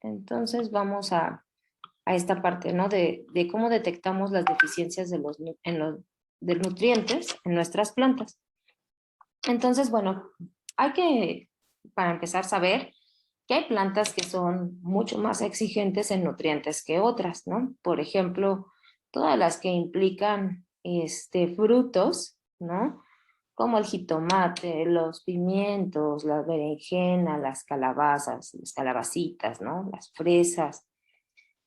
Entonces vamos a esta parte, ¿no? De cómo detectamos las deficiencias de nutrientes en nuestras plantas. Entonces, bueno, hay que, para empezar, saber que hay plantas que son mucho más exigentes en nutrientes que otras, ¿no? Por ejemplo, todas las que implican frutos, ¿no? Como el jitomate, los pimientos, la berenjena, las calabazas, las calabacitas, ¿no? Las fresas,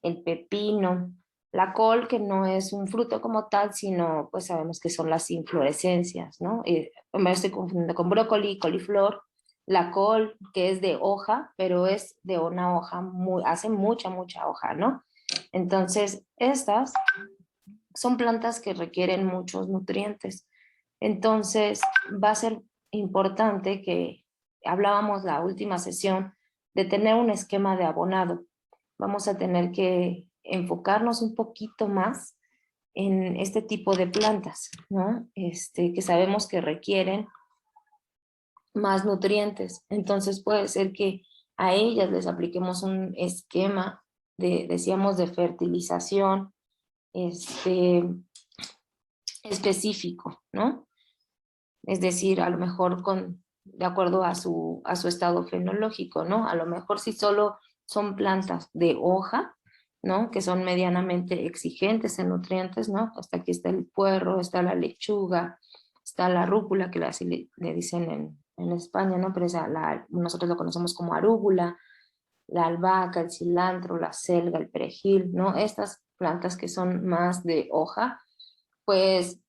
el pepino, la col, que no es un fruto como tal, sino pues sabemos que son las inflorescencias, ¿no? Me estoy confundiendo con brócoli, coliflor, la col, que es de hoja, pero es de una hoja, hace mucha hoja, ¿no? Entonces, estas son plantas que requieren muchos nutrientes. Entonces, va a ser importante que hablábamos la última sesión de tener un esquema de abonado. Vamos a tener que enfocarnos un poquito más en este tipo de plantas, ¿no? Que sabemos que requieren más nutrientes. Entonces puede ser que a ellas les apliquemos un esquema decíamos, de fertilización específico, ¿no? Es decir, a lo mejor de acuerdo a su estado fenológico, ¿no? A lo mejor si solo son plantas de hoja, ¿no? Que son medianamente exigentes en nutrientes, ¿no? Hasta aquí está el puerro, está la lechuga, está la rúcula, que así le dicen en España, ¿no? Pero nosotros lo conocemos como arúgula, la albahaca, el cilantro, la selga, el perejil, ¿no? Estas plantas que son más de hoja, pues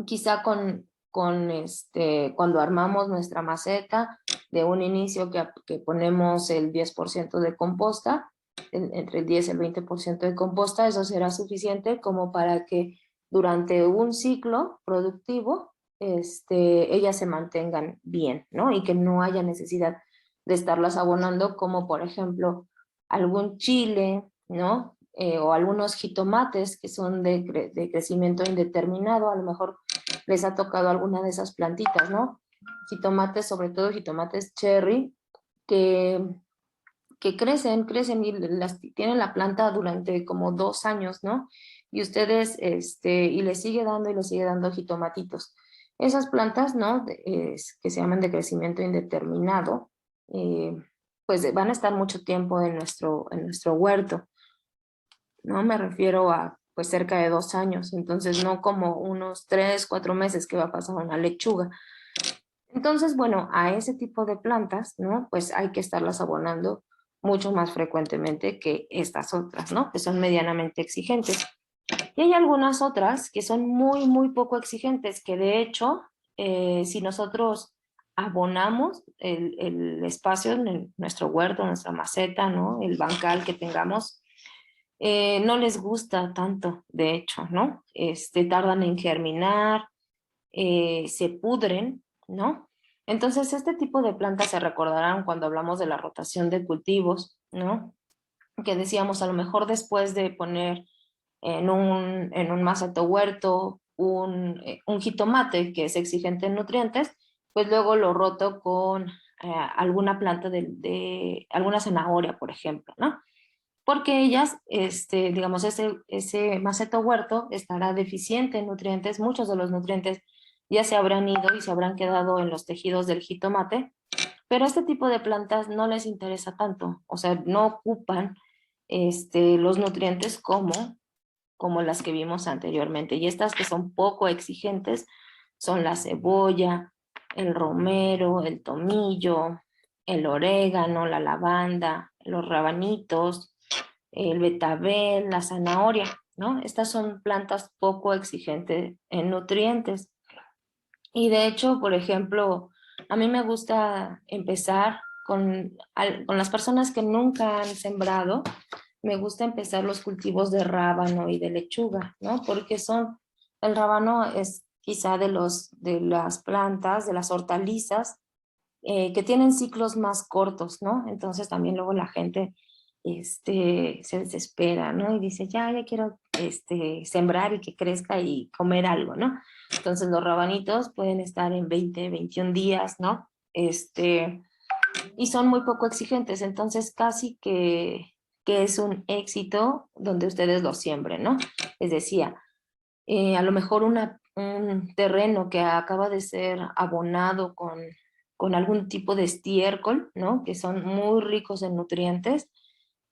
quizá cuando armamos nuestra maceta, de un inicio que ponemos el 10% de composta, entre el 10 y el 20% de composta, eso será suficiente como para que durante un ciclo productivo ellas se mantengan bien, ¿no? Y que no haya necesidad de estarlas abonando, como por ejemplo algún chile, ¿no? O algunos jitomates que son de crecimiento indeterminado, a lo mejor les ha tocado alguna de esas plantitas, ¿no? Jitomates, sobre todo jitomates cherry, que, que crecen y tienen la planta durante como 2 años, ¿no? Y ustedes, y les sigue dando y les sigue dando jitomatitos. Esas plantas, ¿no? Que se llaman de crecimiento indeterminado, pues van a estar mucho tiempo en nuestro huerto, ¿no? Me refiero a pues cerca de 2 años, entonces no como unos 3, 4 meses que va a pasar una lechuga. Entonces, bueno, a ese tipo de plantas, ¿no? Pues hay que estarlas abonando mucho más frecuentemente que estas otras, ¿no? Que son medianamente exigentes. Y hay algunas otras que son muy poco exigentes, que de hecho, si nosotros abonamos el espacio en nuestro huerto, nuestra maceta, ¿no? El bancal que tengamos, no les gusta tanto, de hecho, ¿no? Tardan en germinar, se pudren, ¿no? Entonces, este tipo de plantas se recordarán cuando hablamos de la rotación de cultivos, ¿no? Que decíamos, a lo mejor después de poner en un maceto huerto un jitomate que es exigente en nutrientes, pues luego lo roto con alguna planta alguna zanahoria, por ejemplo, ¿no? Porque ellas, digamos, ese maceto huerto estará deficiente en nutrientes, muchos de los nutrientes ya se habrán ido y se habrán quedado en los tejidos del jitomate, pero a este tipo de plantas no les interesa tanto, o sea, no ocupan los nutrientes como las que vimos anteriormente. Y estas que son poco exigentes son la cebolla, el romero, el tomillo, el orégano, la lavanda, los rabanitos, el betabel, la zanahoria, ¿no? Estas son plantas poco exigentes en nutrientes. Y de hecho, por ejemplo, a mí me gusta empezar con las personas que nunca han sembrado, me gusta empezar los cultivos de rábano y de lechuga, ¿no? Porque el rábano es quizá de las plantas, de las hortalizas, que tienen ciclos más cortos, ¿no? Entonces también luego la gente se desespera, ¿no? Y dice, ya quiero sembrar y que crezca y comer algo, ¿no? Entonces los rabanitos pueden estar en 20, 21 días, ¿no? y son muy poco exigentes, entonces casi que es un éxito donde ustedes lo siembren, ¿no? Les decía, a lo mejor un terreno que acaba de ser abonado con algún tipo de estiércol, ¿no? Que son muy ricos en nutrientes,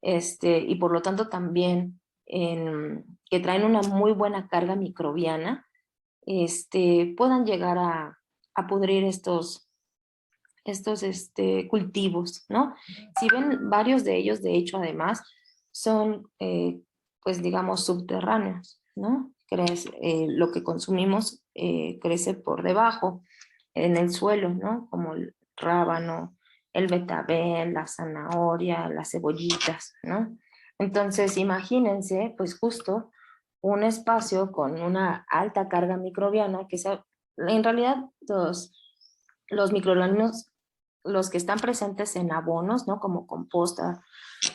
y por lo tanto también que traen una muy buena carga microbiana, puedan llegar a pudrir estos cultivos, ¿no? Si ven, varios de ellos, de hecho, además, son, pues, digamos, subterráneos, ¿no? Lo que consumimos crece por debajo, en el suelo, ¿no? Como el rábano, el betabel, la zanahoria, las cebollitas, ¿no? Entonces, imagínense, pues, justo un espacio con una alta carga microbiana, en realidad los microorganismos, los que están presentes en abonos, ¿no? Como composta,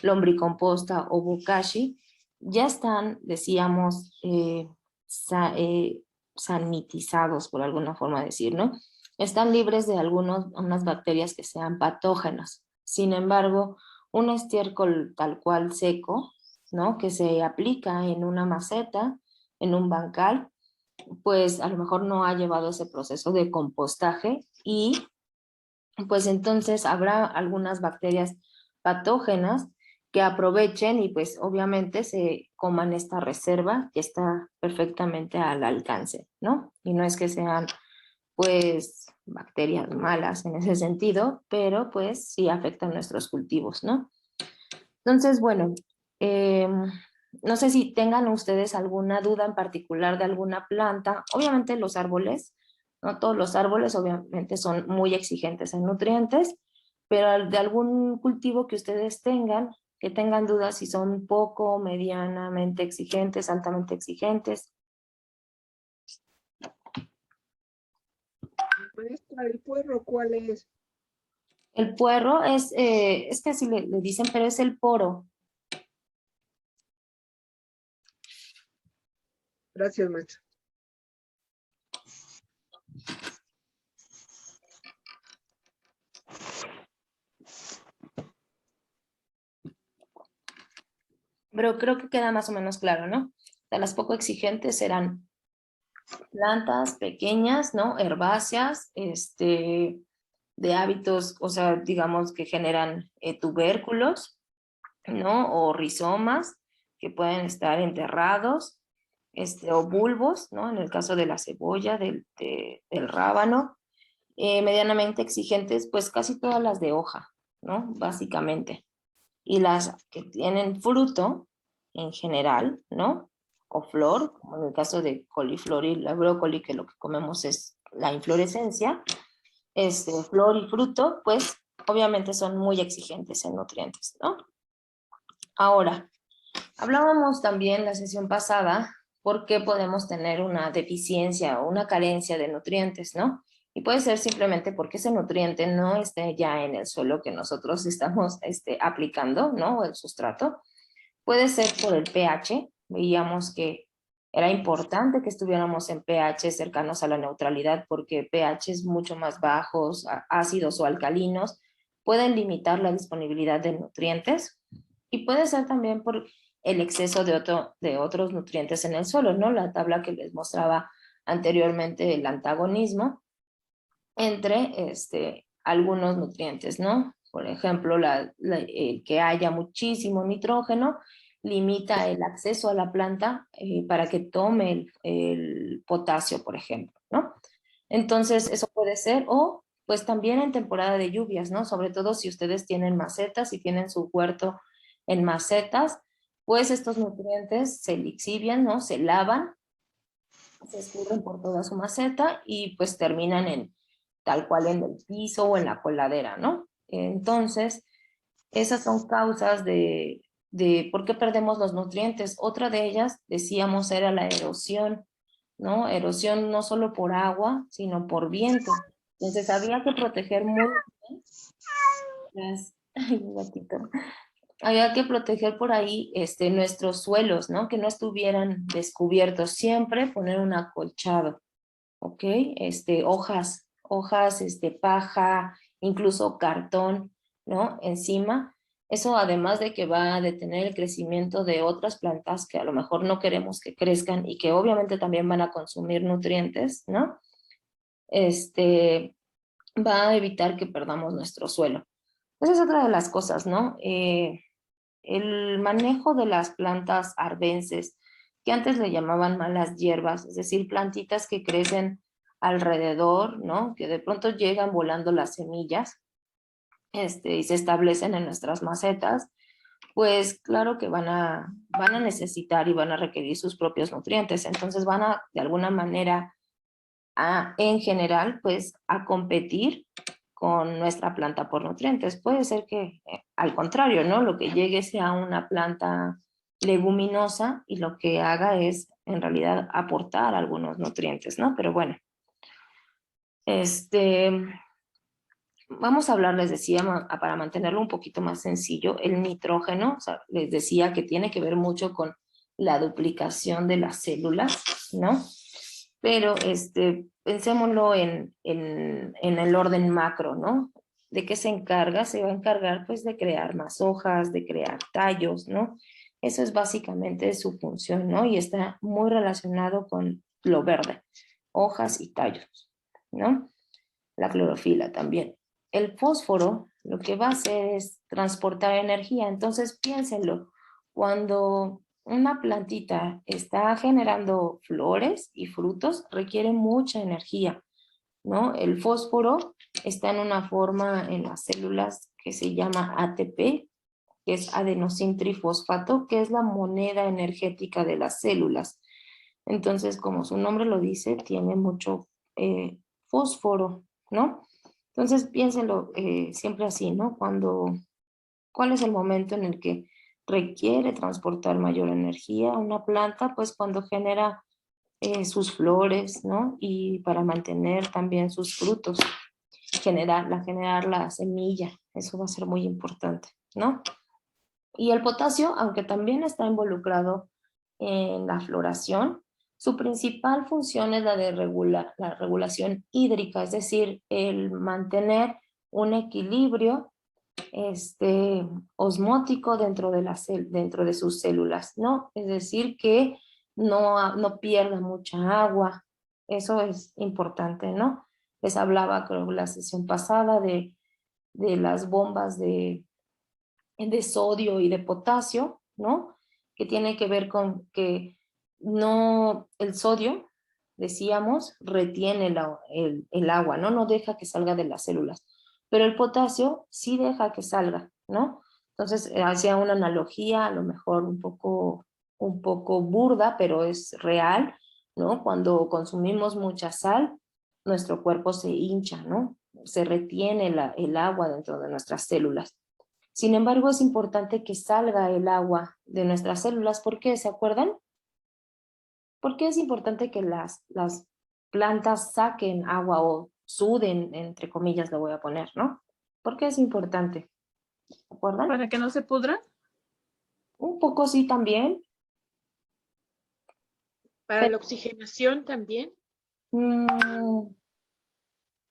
lombricomposta o bokashi, ya están, decíamos, sanitizados, por alguna forma de decir, ¿no? Están libres de unas bacterias que sean patógenas. Sin embargo, un estiércol tal cual seco, ¿no? Que se aplica en una maceta, en un bancal, pues a lo mejor no ha llevado ese proceso de compostaje y pues entonces habrá algunas bacterias patógenas que aprovechen y pues obviamente se coman esta reserva que está perfectamente al alcance, ¿no? Y no es que sean pues bacterias malas en ese sentido, pero pues sí afectan nuestros cultivos, ¿no? Entonces, bueno, no sé si tengan ustedes alguna duda en particular de alguna planta. Obviamente los árboles, no todos los árboles obviamente son muy exigentes en nutrientes, pero de algún cultivo que ustedes tengan, que tengan dudas si son poco, medianamente exigentes, altamente exigentes. Maestra, ¿el puerro cuál es? El puerro es que así le dicen, pero es el poro. Gracias, maestra. Pero creo que queda más o menos claro, ¿no? De las poco exigentes serán plantas pequeñas, ¿no? Herbáceas, de hábitos, o sea, digamos que generan tubérculos, ¿no? O rizomas que pueden estar enterrados, o bulbos, ¿no? En el caso de la cebolla, del rábano, medianamente exigentes, pues casi todas las de hoja, ¿no? Básicamente. Y las que tienen fruto, en general, ¿no? O flor, como en el caso de coliflor y la brócoli, que lo que comemos es la inflorescencia, flor y fruto, pues obviamente son muy exigentes en nutrientes, ¿no? Ahora, hablábamos también la sesión pasada por qué podemos tener una deficiencia o una carencia de nutrientes, ¿no? Y puede ser simplemente porque ese nutriente no esté ya en el suelo que nosotros estamos aplicando, ¿no? O el sustrato. Puede ser por el pH, veíamos que era importante que estuviéramos en pH cercanos a la neutralidad porque pHs mucho más bajos, ácidos o alcalinos, pueden limitar la disponibilidad de nutrientes y puede ser también por el exceso de otros nutrientes en el suelo, ¿no? La tabla que les mostraba anteriormente, el antagonismo entre algunos nutrientes, ¿no? Por ejemplo, el que haya muchísimo nitrógeno limita el acceso a la planta para que tome el potasio, por ejemplo, ¿no? Entonces, eso puede ser, o pues también en temporada de lluvias, ¿no? Sobre todo si ustedes tienen macetas y tienen su huerto en macetas, pues estos nutrientes se lixivian, ¿no? Se lavan, se escurren por toda su maceta y pues terminan tal cual en el piso o en la coladera, ¿no? Entonces, esas son causas de por qué perdemos los nutrientes. Otra de ellas, decíamos, era la erosión, ¿no? Erosión no solo por agua, sino por viento. Entonces, había que proteger muy bien ay, gatito. Había que proteger por ahí nuestros suelos, ¿no? Que no estuvieran descubiertos. Siempre poner un acolchado, ¿ok? Hojas, paja, incluso cartón, ¿no? Encima, eso además de que va a detener el crecimiento de otras plantas que a lo mejor no queremos que crezcan y que obviamente también van a consumir nutrientes, ¿no? Va a evitar que perdamos nuestro suelo. Esa es otra de las cosas, ¿no? El manejo de las plantas arbences, que antes le llamaban malas hierbas, es decir, plantitas que crecen alrededor, ¿no? Que de pronto llegan volando las semillas, y se establecen en nuestras macetas, pues claro que van a necesitar y van a requerir sus propios nutrientes, entonces van a, de alguna manera, en general, pues a competir con nuestra planta por nutrientes. Puede ser que al contrario, ¿no? Lo que llegue sea una planta leguminosa y lo que haga es en realidad aportar algunos nutrientes, ¿no? Pero bueno, vamos a hablar, les decía, para mantenerlo un poquito más sencillo, el nitrógeno, o sea, les decía que tiene que ver mucho con la duplicación de las células, ¿no? Pero pensémoslo en el orden macro, ¿no? ¿De qué se encarga? Se va a encargar pues de crear más hojas, de crear tallos, ¿no? Eso es básicamente su función, ¿no? Y está muy relacionado con lo verde, hojas y tallos, ¿no? La clorofila también. El fósforo lo que va a hacer es transportar energía, entonces piénsenlo, cuando una plantita está generando flores y frutos, requiere mucha energía, ¿no? El fósforo está en una forma en las células que se llama ATP, que es adenosín trifosfato, que es la moneda energética de las células. Entonces, como su nombre lo dice, tiene mucho fósforo, ¿no? Entonces, piénsenlo siempre así, ¿no? ¿Cuál es el momento en el que requiere transportar mayor energía una planta? Pues cuando genera sus flores, ¿no? Y para mantener también sus frutos, generar la semilla, eso va a ser muy importante, ¿no? Y el potasio, aunque también está involucrado en la floración, su principal función es la de la regulación hídrica, es decir, el mantener un equilibrio osmótico dentro de sus células, ¿no? Es decir, que no pierda mucha agua. Eso es importante, ¿no? Les hablaba, creo, la sesión pasada de las bombas de sodio y de potasio, ¿no? Que tiene que ver con que el sodio, decíamos, retiene el agua, ¿no? No deja que salga de las células, pero el potasio sí deja que salga, ¿no? Entonces, hacía una analogía, a lo mejor un poco burda, pero es real, ¿no? Cuando consumimos mucha sal, nuestro cuerpo se hincha, ¿no? Se retiene el agua dentro de nuestras células. Sin embargo, es importante que salga el agua de nuestras células. ¿Por qué? ¿Se acuerdan? ¿Por qué es importante que las plantas saquen agua o suden, entre comillas, lo voy a poner, ¿no? ¿Por qué es importante? ¿Se acuerdan? ¿Para que no se pudra? Un poco sí también. ¿Para Pero, la oxigenación también? mm,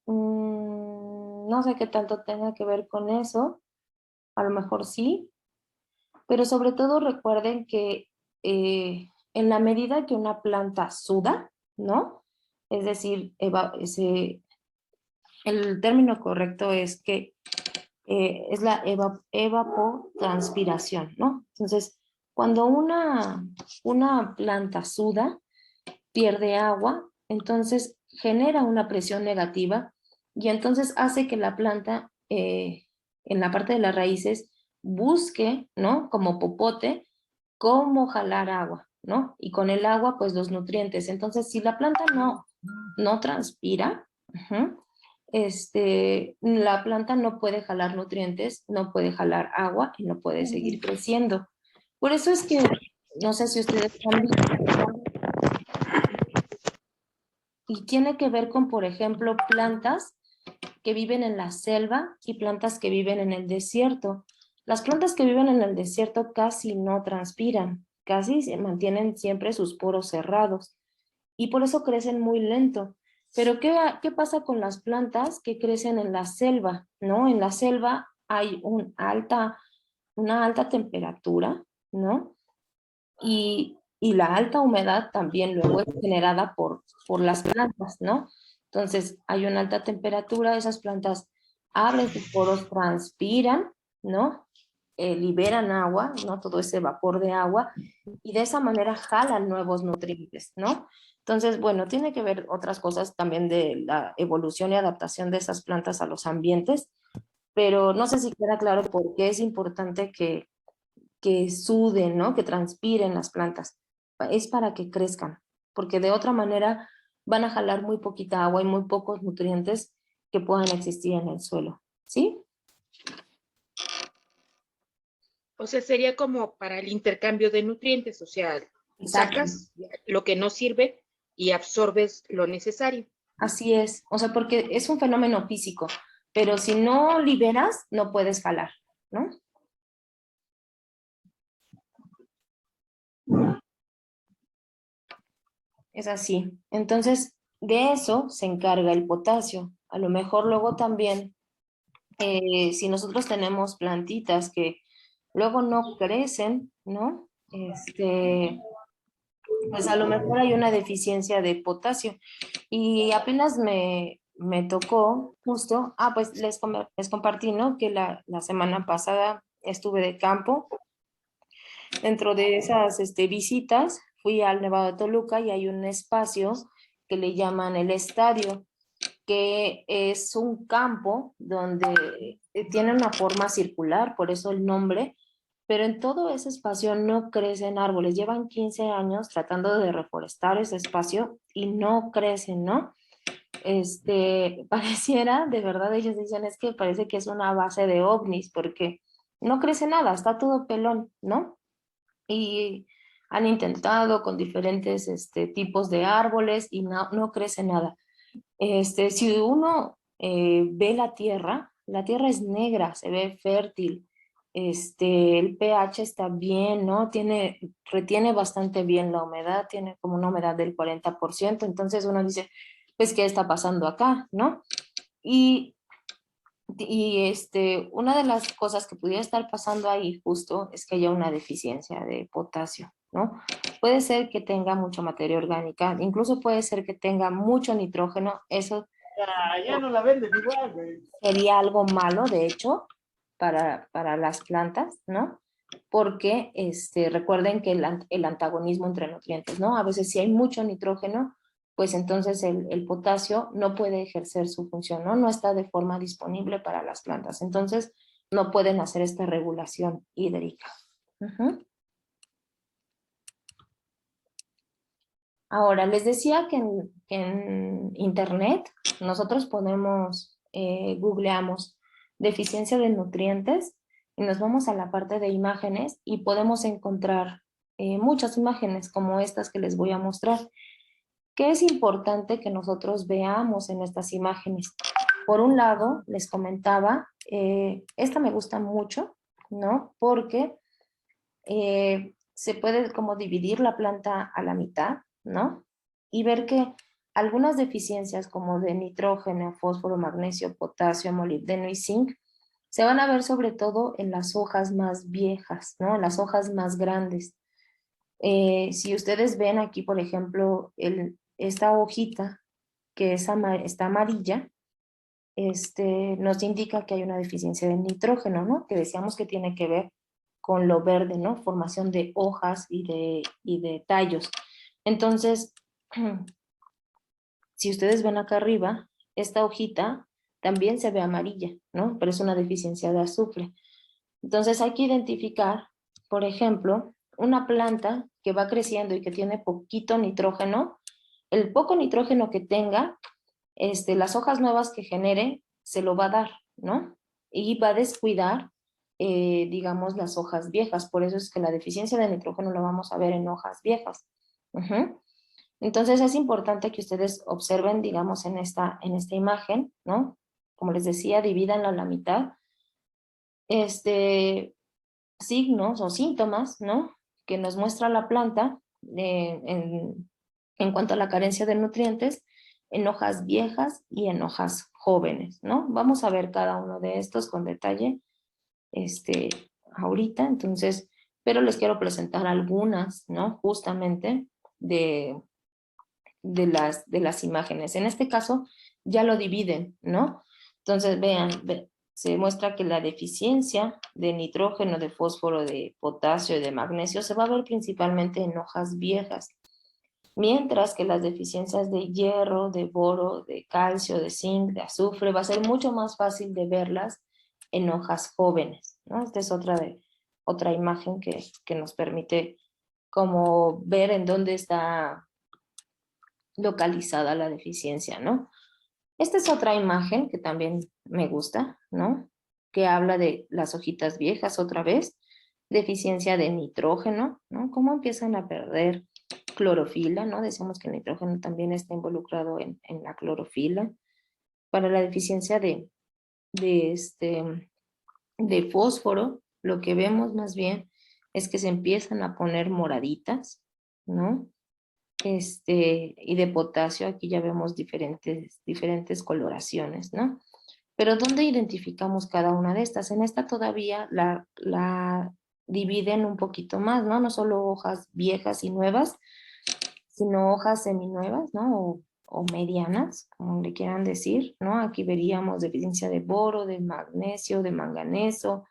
no sé qué tanto tenga que ver con eso. A lo mejor sí. Pero sobre todo recuerden que en la medida que una planta suda, ¿no? Es decir, el término correcto es que es la evapotranspiración, ¿no? Entonces, cuando una planta suda, pierde agua, entonces genera una presión negativa y entonces hace que la planta en la parte de las raíces busque, ¿no? Como popote, cómo jalar agua, ¿no? Y con el agua, pues los nutrientes. Entonces, si la planta no transpira, la planta no puede jalar nutrientes, no puede jalar agua y no puede seguir creciendo. Por eso es que, no sé si ustedes han visto, y tiene que ver con, por ejemplo, plantas que viven en la selva y plantas que viven en el desierto. Las plantas que viven en el desierto casi no transpiran, casi se mantienen siempre sus poros cerrados y por eso crecen muy lento. Pero ¿qué pasa con las plantas que crecen en la selva? ¿No? En la selva hay una alta temperatura, ¿no? Y la alta humedad también luego es generada por las plantas, ¿no? Entonces, hay una alta temperatura, esas plantas abren sus poros, transpiran, ¿no? Liberan agua, ¿no? Todo ese vapor de agua, y de esa manera jalan nuevos nutrientes, ¿no? Entonces, bueno, tiene que ver otras cosas también de la evolución y adaptación de esas plantas a los ambientes, pero no sé si queda claro por qué es importante que suden, ¿no? Que transpiren las plantas. Es para que crezcan, porque de otra manera van a jalar muy poquita agua y muy pocos nutrientes que puedan existir en el suelo, ¿sí? O sea, sería como para el intercambio de nutrientes, o sea, Exacto. sacas lo que no sirve y absorbes lo necesario. Así es, o sea, porque es un fenómeno físico, pero si no liberas, no puedes jalar, ¿no? Es así. Entonces, de eso se encarga el potasio. A lo mejor luego también, si nosotros tenemos plantitas que luego no crecen, ¿no? Pues a lo mejor hay una deficiencia de potasio. Y apenas me tocó justo, pues les compartí, ¿no? Que la semana pasada estuve de campo. Dentro de esas visitas fui al Nevado de Toluca y hay un espacio que le llaman el estadio, que es un campo donde tiene una forma circular, por eso el nombre, pero en todo ese espacio no crecen árboles. Llevan 15 años tratando de reforestar ese espacio y no crecen, ¿no? Pareciera, de verdad, ellos dicen, es que parece que es una base de ovnis, porque no crece nada, está todo pelón, ¿no? Y han intentado con diferentes tipos de árboles y no crece nada. Si uno ve la tierra es negra, se ve fértil, el pH está bien, ¿no? Retiene bastante bien la humedad, tiene como una humedad del 40%, entonces uno dice, pues, ¿qué está pasando acá, no? Y, una de las cosas que pudiera estar pasando ahí justo es que haya una deficiencia de potasio, ¿no? Puede ser que tenga mucha materia orgánica, incluso puede ser que tenga mucho nitrógeno, eso Ya no la venden igual, güey. sería algo malo, de hecho, para las plantas, ¿no? Porque recuerden que el antagonismo entre nutrientes, ¿no? A veces si hay mucho nitrógeno, pues entonces el potasio no puede ejercer su función, ¿no? No está de forma disponible para las plantas. Entonces, no pueden hacer esta regulación hídrica. Ahora, les decía que en internet nosotros googleamos deficiencia de nutrientes y nos vamos a la parte de imágenes y podemos encontrar muchas imágenes como estas que les voy a mostrar. ¿Qué es importante que nosotros veamos en estas imágenes? Por un lado, les comentaba, esta me gusta mucho, ¿no? Porque se puede como dividir la planta a la mitad, ¿no? Y ver que algunas deficiencias como de nitrógeno, fósforo, magnesio, potasio, molibdeno y zinc se van a ver sobre todo en las hojas más viejas, ¿no? En las hojas más grandes. Si ustedes ven aquí, por ejemplo, esta hojita que está amarilla, nos indica que hay una deficiencia de nitrógeno, ¿no? Que decíamos que tiene que ver con lo verde, ¿no? Formación de hojas y de tallos. Entonces, si ustedes ven acá arriba, esta hojita también se ve amarilla, ¿no? Pero es una deficiencia de azufre. Entonces hay que identificar, por ejemplo, una planta que va creciendo y que tiene poquito nitrógeno, el poco nitrógeno que tenga, las hojas nuevas que genere, se lo va a dar, ¿no? Y va a descuidar, digamos, las hojas viejas. Por eso es que la deficiencia de nitrógeno la vamos a ver en hojas viejas. Entonces es importante que ustedes observen, digamos, en esta imagen, ¿no? Como les decía, divídanla a la mitad. Signos o síntomas, ¿no? Que nos muestra la planta en cuanto a la carencia de nutrientes en hojas viejas y en hojas jóvenes, ¿no? Vamos a ver cada uno de estos con detalle ahorita, entonces, pero les quiero presentar algunas, ¿no? Justamente de las imágenes. En este caso ya lo dividen, ¿no? Entonces vean, se muestra que la deficiencia de nitrógeno, de fósforo, de potasio y de magnesio se va a ver principalmente en hojas viejas, mientras que las deficiencias de hierro, de boro, de calcio, de zinc, de azufre, va a ser mucho más fácil de verlas en hojas jóvenes, ¿no? Esta es otra imagen que nos permite como ver en dónde está localizada la deficiencia, ¿no? Esta es otra imagen que también me gusta, ¿no? Que habla de las hojitas viejas otra vez, deficiencia de nitrógeno, ¿no? Cómo empiezan a perder clorofila, ¿no? Decíamos que el nitrógeno también está involucrado en la clorofila. Para la deficiencia de fósforo, lo que vemos más bien es que se empiezan a poner moraditas, ¿no? Y de potasio, aquí ya vemos diferentes coloraciones, ¿no? Pero ¿dónde identificamos cada una de estas? En esta todavía la dividen un poquito más, ¿no? No solo hojas viejas y nuevas, sino hojas seminuevas, ¿no? O medianas, como le quieran decir, ¿no? Aquí veríamos deficiencia de boro, de magnesio, de manganeso,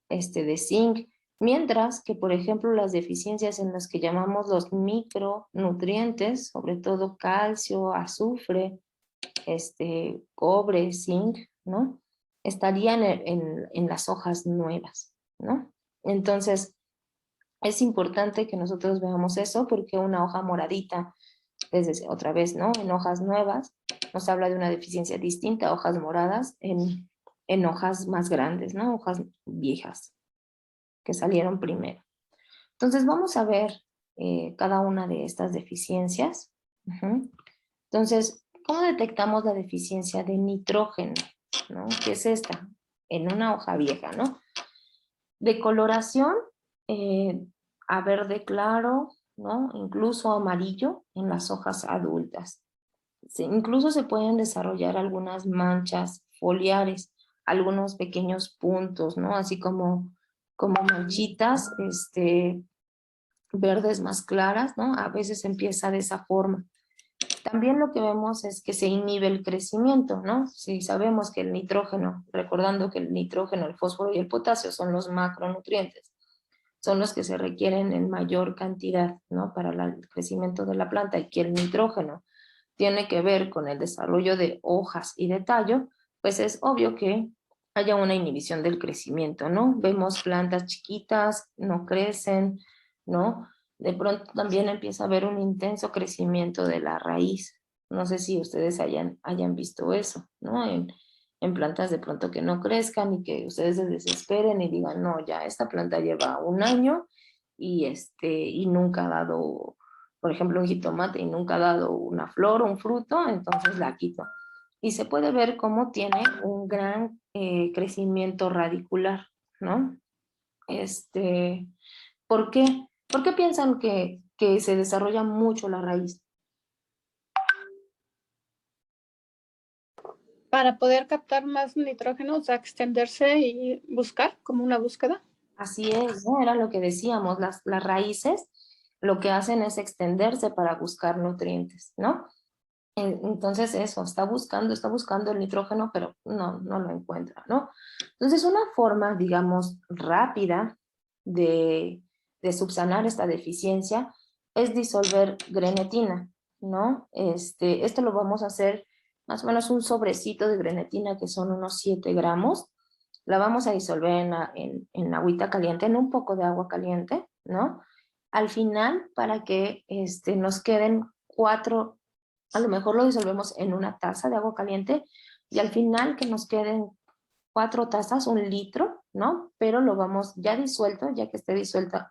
de zinc, mientras que, por ejemplo, las deficiencias en las que llamamos los micronutrientes, sobre todo calcio, azufre, cobre, zinc, ¿no? Estarían en las hojas nuevas, ¿no? Entonces, es importante que nosotros veamos eso porque una hoja moradita, otra vez, ¿no? En hojas nuevas, nos habla de una deficiencia distinta a hojas moradas en hojas más grandes, ¿no? Hojas viejas que salieron primero. Entonces vamos a ver cada una de estas deficiencias. Entonces, ¿cómo detectamos la deficiencia de nitrógeno? ¿No? ¿Qué es esta? En una hoja vieja, ¿no? De coloración a verde claro, ¿no? Incluso amarillo en las hojas adultas. Incluso se pueden desarrollar algunas manchas foliares, algunos pequeños puntos, ¿no? Así como manchitas verdes más claras, ¿no? A veces empieza de esa forma. También lo que vemos es que se inhibe el crecimiento, ¿no? Si sabemos que el nitrógeno, recordando que el nitrógeno, el fósforo y el potasio son los macronutrientes, son los que se requieren en mayor cantidad, ¿no? Para el crecimiento de la planta, y que el nitrógeno tiene que ver con el desarrollo de hojas y de tallo, pues es obvio que haya una inhibición del crecimiento, ¿no? Vemos plantas chiquitas, no crecen, ¿no? De pronto también empieza a haber un intenso crecimiento de la raíz. No sé si ustedes hayan visto eso, ¿no? En plantas de pronto que no crezcan y que ustedes se desesperen y digan, no, ya esta planta lleva un año y nunca ha dado, por ejemplo, un jitomate y nunca ha dado una flor o un fruto, entonces la quito. Y se puede ver cómo tiene un gran crecimiento radicular, ¿no? ¿Por qué? ¿Por qué piensan que se desarrolla mucho la raíz? Para poder captar más nitrógeno, o sea, extenderse y buscar, como una búsqueda. Así es, ¿no? Era lo que decíamos, las raíces lo que hacen es extenderse para buscar nutrientes, ¿no? Entonces eso, está buscando el nitrógeno, pero no lo encuentra, ¿no? Entonces una forma, digamos, rápida de subsanar esta deficiencia es disolver grenetina, ¿no? Esto lo vamos a hacer más o menos un sobrecito de grenetina que son unos 7 gramos. La vamos a disolver en agüita caliente, en un poco de agua caliente, ¿no? Al final, para que nos queden 4, a lo mejor lo disolvemos en una taza de agua caliente, y al final que nos queden 4 tazas, 1 litro, ¿no? Pero lo vamos ya disuelto, ya que esté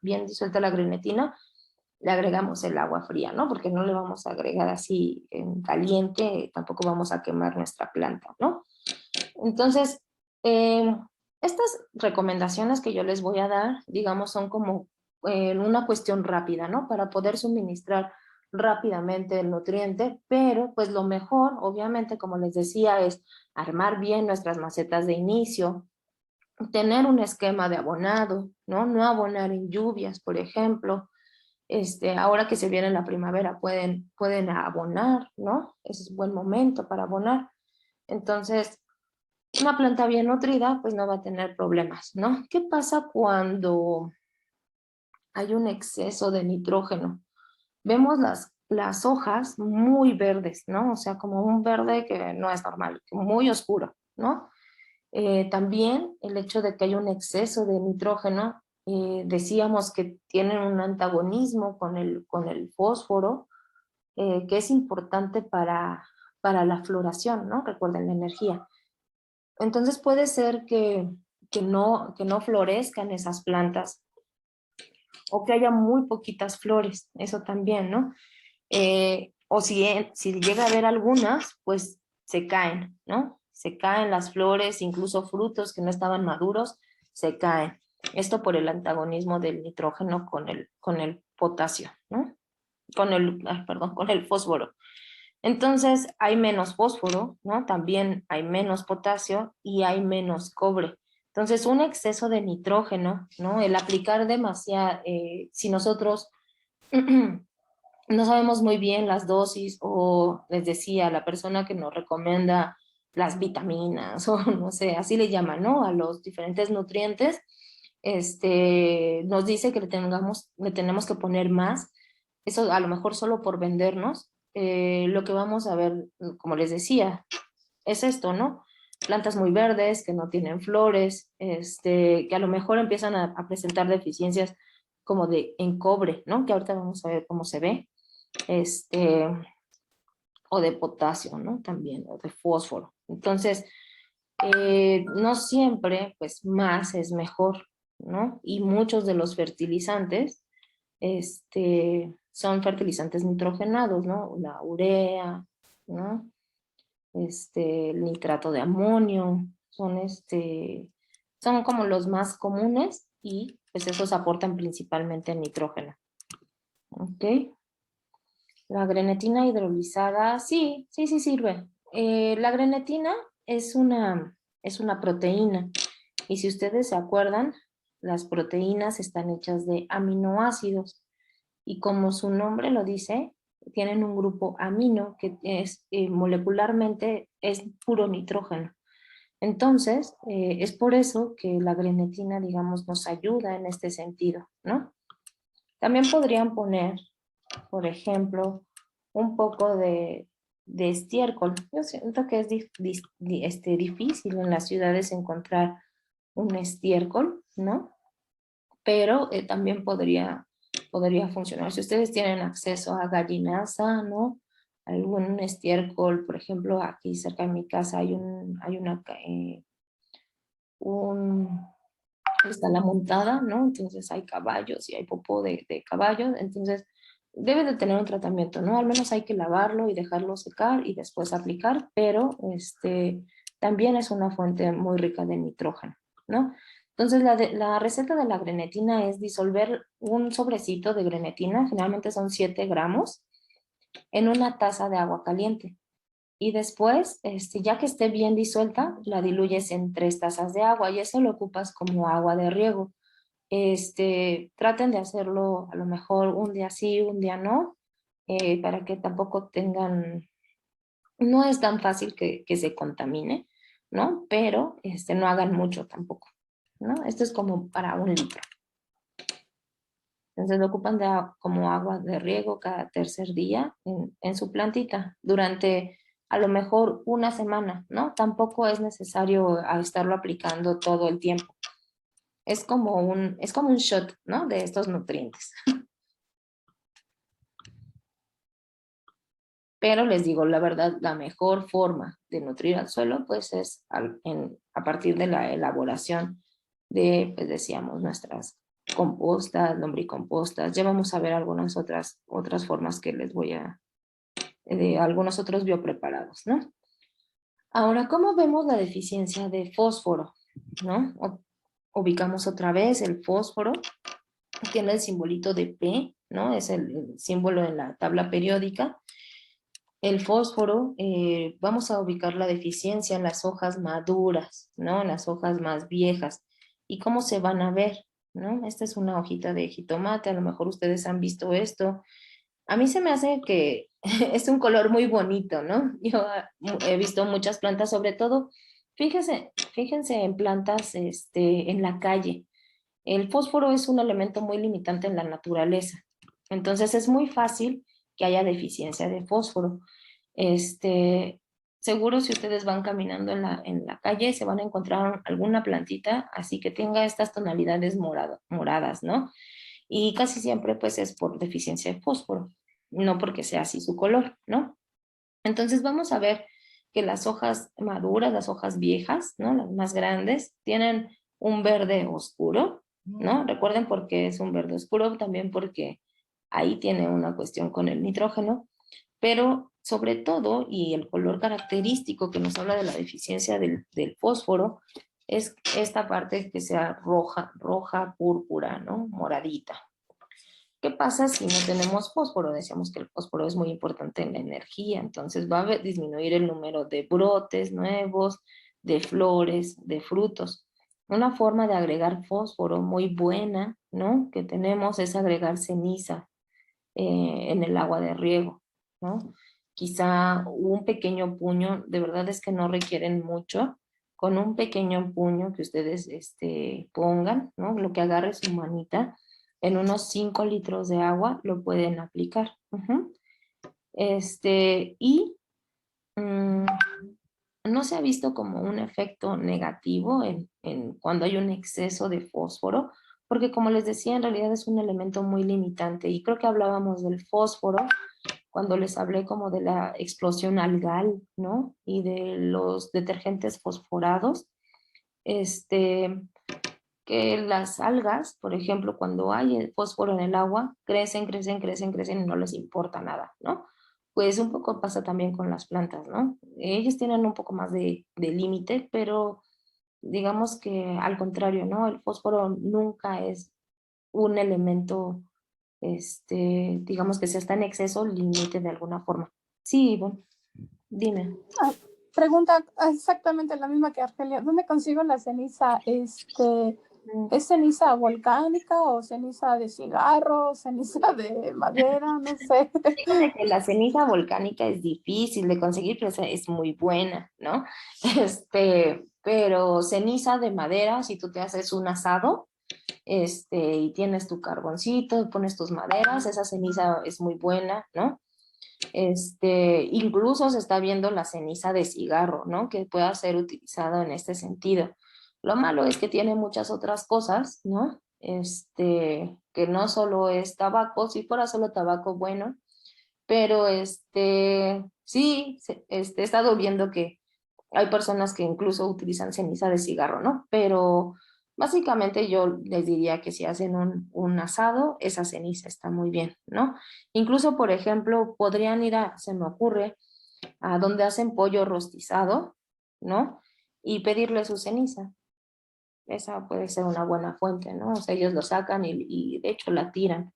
bien disuelta la grenetina, le agregamos el agua fría, ¿no? Porque no le vamos a agregar así en caliente, tampoco vamos a quemar nuestra planta, ¿no? Entonces, estas recomendaciones que yo les voy a dar, digamos, son como una cuestión rápida, ¿no? Para poder suministrar rápidamente el nutriente, pero pues lo mejor, obviamente, como les decía, es armar bien nuestras macetas de inicio, tener un esquema de abonado, ¿no? No abonar en lluvias, por ejemplo. Ahora que se viene la primavera pueden abonar, ¿no? Es buen momento para abonar. Entonces, una planta bien nutrida pues no va a tener problemas, ¿no? ¿Qué pasa cuando hay un exceso de nitrógeno? Vemos las hojas muy verdes, ¿no? O sea, como un verde que no es normal, muy oscuro, ¿no? También el hecho de que haya un exceso de nitrógeno, decíamos que tienen un antagonismo con el fósforo, que es importante para la floración, ¿no? Recuerden la energía. Entonces puede ser que no florezcan esas plantas o que haya muy poquitas flores, eso también, ¿no? O si llega a haber algunas, pues se caen, ¿no? Se caen las flores, incluso frutos que no estaban maduros, se caen. Esto por el antagonismo del nitrógeno con el potasio, ¿no? Con el fósforo. Entonces hay menos fósforo, ¿no? También hay menos potasio y hay menos cobre. Entonces un exceso de nitrógeno, ¿no? El aplicar demasiado, si nosotros no sabemos muy bien las dosis, o les decía, la persona que nos recomienda las vitaminas, o no sé, así le llaman, ¿no? A los diferentes nutrientes, nos dice que le tenemos que poner más, eso a lo mejor solo por vendernos. Lo que vamos a ver, como les decía, es esto, ¿no? Plantas muy verdes, que no tienen flores, que a lo mejor empiezan a presentar deficiencias como en cobre, ¿no? Que ahorita vamos a ver cómo se ve, o de potasio, ¿no? También, o de fósforo. Entonces, no siempre, pues, más es mejor, ¿no? Y muchos de los fertilizantes, son fertilizantes nitrogenados, ¿no? La urea, ¿no? El nitrato de amonio, son como los más comunes y pues esos aportan principalmente nitrógeno. ¿Ok? La grenetina hidrolizada, sí sirve. La grenetina es una proteína, y si ustedes se acuerdan, las proteínas están hechas de aminoácidos, y como su nombre lo dice, tienen un grupo amino que es molecularmente es puro nitrógeno. Entonces, es por eso que la grenetina, digamos, nos ayuda en este sentido, ¿no? También podrían poner, por ejemplo, un poco de estiércol. Yo siento que es difícil en las ciudades encontrar un estiércol, ¿no? Pero también podría funcionar. Si ustedes tienen acceso a gallinaza, ¿no? Algún estiércol, por ejemplo, aquí cerca de mi casa está la montada, ¿no? Entonces hay caballos y hay popó de caballos, entonces debe de tener un tratamiento, ¿no? Al menos hay que lavarlo y dejarlo secar y después aplicar, pero también es una fuente muy rica de nitrógeno, ¿no? Entonces la receta de la grenetina es disolver un sobrecito de grenetina, generalmente son 7 gramos, en una taza de agua caliente. Y después, ya que esté bien disuelta, la diluyes en 3 tazas de agua y eso lo ocupas como agua de riego. Traten de hacerlo a lo mejor un día sí, un día no, para que tampoco tengan, no es tan fácil que se contamine, ¿no? Pero no hagan mucho tampoco, ¿no? Esto es como para 1 litro. Entonces lo ocupan como agua de riego cada tercer día en su plantita durante a lo mejor 1 semana, ¿no? Tampoco es necesario estarlo aplicando todo el tiempo. Es como un shot, ¿no? De estos nutrientes. Pero les digo, la verdad, la mejor forma de nutrir al suelo, pues es a partir de la elaboración de, pues decíamos, nuestras compostas, lombricompostas. Ya vamos a ver algunas otras formas que les voy de algunos otros biopreparados, ¿no? Ahora, ¿cómo vemos la deficiencia de fósforo? ¿No? Ubicamos otra vez el fósforo, tiene el simbolito de P, ¿no? Es el símbolo en la tabla periódica. El fósforo, vamos a ubicar la deficiencia en las hojas maduras, ¿no? En las hojas más viejas. ¿Y cómo se van a ver? ¿No? Esta es una hojita de jitomate, a lo mejor ustedes han visto esto. A mí se me hace que es un color muy bonito, ¿no? Yo he visto muchas plantas, sobre todo, fíjense en plantas en la calle. El fósforo es un elemento muy limitante en la naturaleza. Entonces es muy fácil que haya deficiencia de fósforo. Seguro si ustedes van caminando en la calle se van a encontrar alguna plantita así que tenga estas tonalidades moradas, ¿no? Y casi siempre pues es por deficiencia de fósforo, no porque sea así su color, ¿no? Entonces vamos a ver que las hojas maduras, las hojas viejas, ¿no? Las más grandes, tienen un verde oscuro, ¿no? Recuerden por qué es un verde oscuro, también porque ahí tiene una cuestión con el nitrógeno, pero sobre todo, y el color característico que nos habla de la deficiencia del fósforo, es esta parte que sea roja, púrpura, ¿no? Moradita. ¿Qué pasa si no tenemos fósforo? Decíamos que el fósforo es muy importante en la energía, entonces va a disminuir el número de brotes nuevos, de flores, de frutos. Una forma de agregar fósforo muy buena, ¿no? Que tenemos es agregar ceniza en el agua de riego, ¿no? Quizá un pequeño puño, de verdad es que no requieren mucho, con un pequeño puño que ustedes pongan, ¿no? Lo que agarre su manita, en unos 5 litros de agua lo pueden aplicar. Y no se ha visto como un efecto negativo en cuando hay un exceso de fósforo, porque como les decía, en realidad es un elemento muy limitante, y creo que hablábamos del fósforo cuando les hablé como de la explosión algal, ¿no? Y de los detergentes fosforados, que las algas, por ejemplo, cuando hay el fósforo en el agua, crecen y no les importa nada, ¿no? Pues un poco pasa también con las plantas, ¿no? Ellos tienen un poco más de límite, pero digamos que al contrario, ¿no? El fósforo nunca es un elemento, digamos que si está en exceso, límite de alguna forma. Sí, Ivonne, dime. Pregunta exactamente la misma que Argelia. ¿Dónde consigo la ceniza? ¿Es ceniza volcánica o ceniza de cigarro, ceniza de madera? No sé. Fíjate que la ceniza volcánica es difícil de conseguir, pero es muy buena, ¿no? Pero ceniza de madera, si tú te haces un asado, y tienes tu carboncito, pones tus maderas, esa ceniza es muy buena, ¿no? Incluso se está viendo la ceniza de cigarro, ¿no? Que pueda ser utilizado en este sentido. Lo malo es que tiene muchas otras cosas, ¿no? Que no solo es tabaco, si fuera solo tabaco, bueno, pero sí, he estado viendo que hay personas que incluso utilizan ceniza de cigarro, ¿no? Pero básicamente yo les diría que si hacen un asado, esa ceniza está muy bien, ¿no? Incluso, por ejemplo, podrían ir se me ocurre, a donde hacen pollo rostizado, ¿no? Y pedirle su ceniza. Esa puede ser una buena fuente, ¿no? O sea, ellos lo sacan y de hecho la tiran.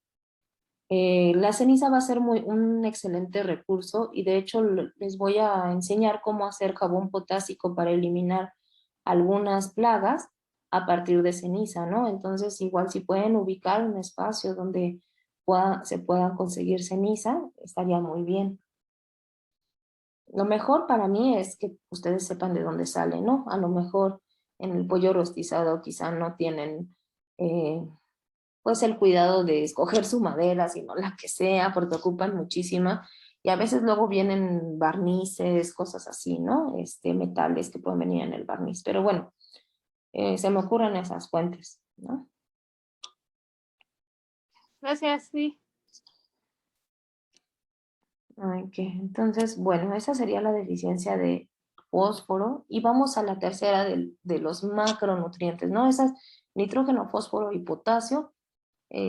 La ceniza va a ser un excelente recurso, y de hecho les voy a enseñar cómo hacer jabón potásico para eliminar algunas plagas a partir de ceniza, ¿no? Entonces igual si pueden ubicar un espacio donde se pueda conseguir ceniza, estaría muy bien. Lo mejor para mí es que ustedes sepan de dónde sale, ¿no? A lo mejor en el pollo rostizado quizá no tienen pues el cuidado de escoger su madera, sino la que sea, porque ocupan muchísima, y a veces luego vienen barnices, cosas así, ¿no? Metales que pueden venir en el barniz, pero bueno, se me ocurren esas fuentes, ¿no? Gracias, sí. Entonces, bueno, esa sería la deficiencia de fósforo, y vamos a la tercera de los macronutrientes, ¿no? Esas, nitrógeno, fósforo y potasio,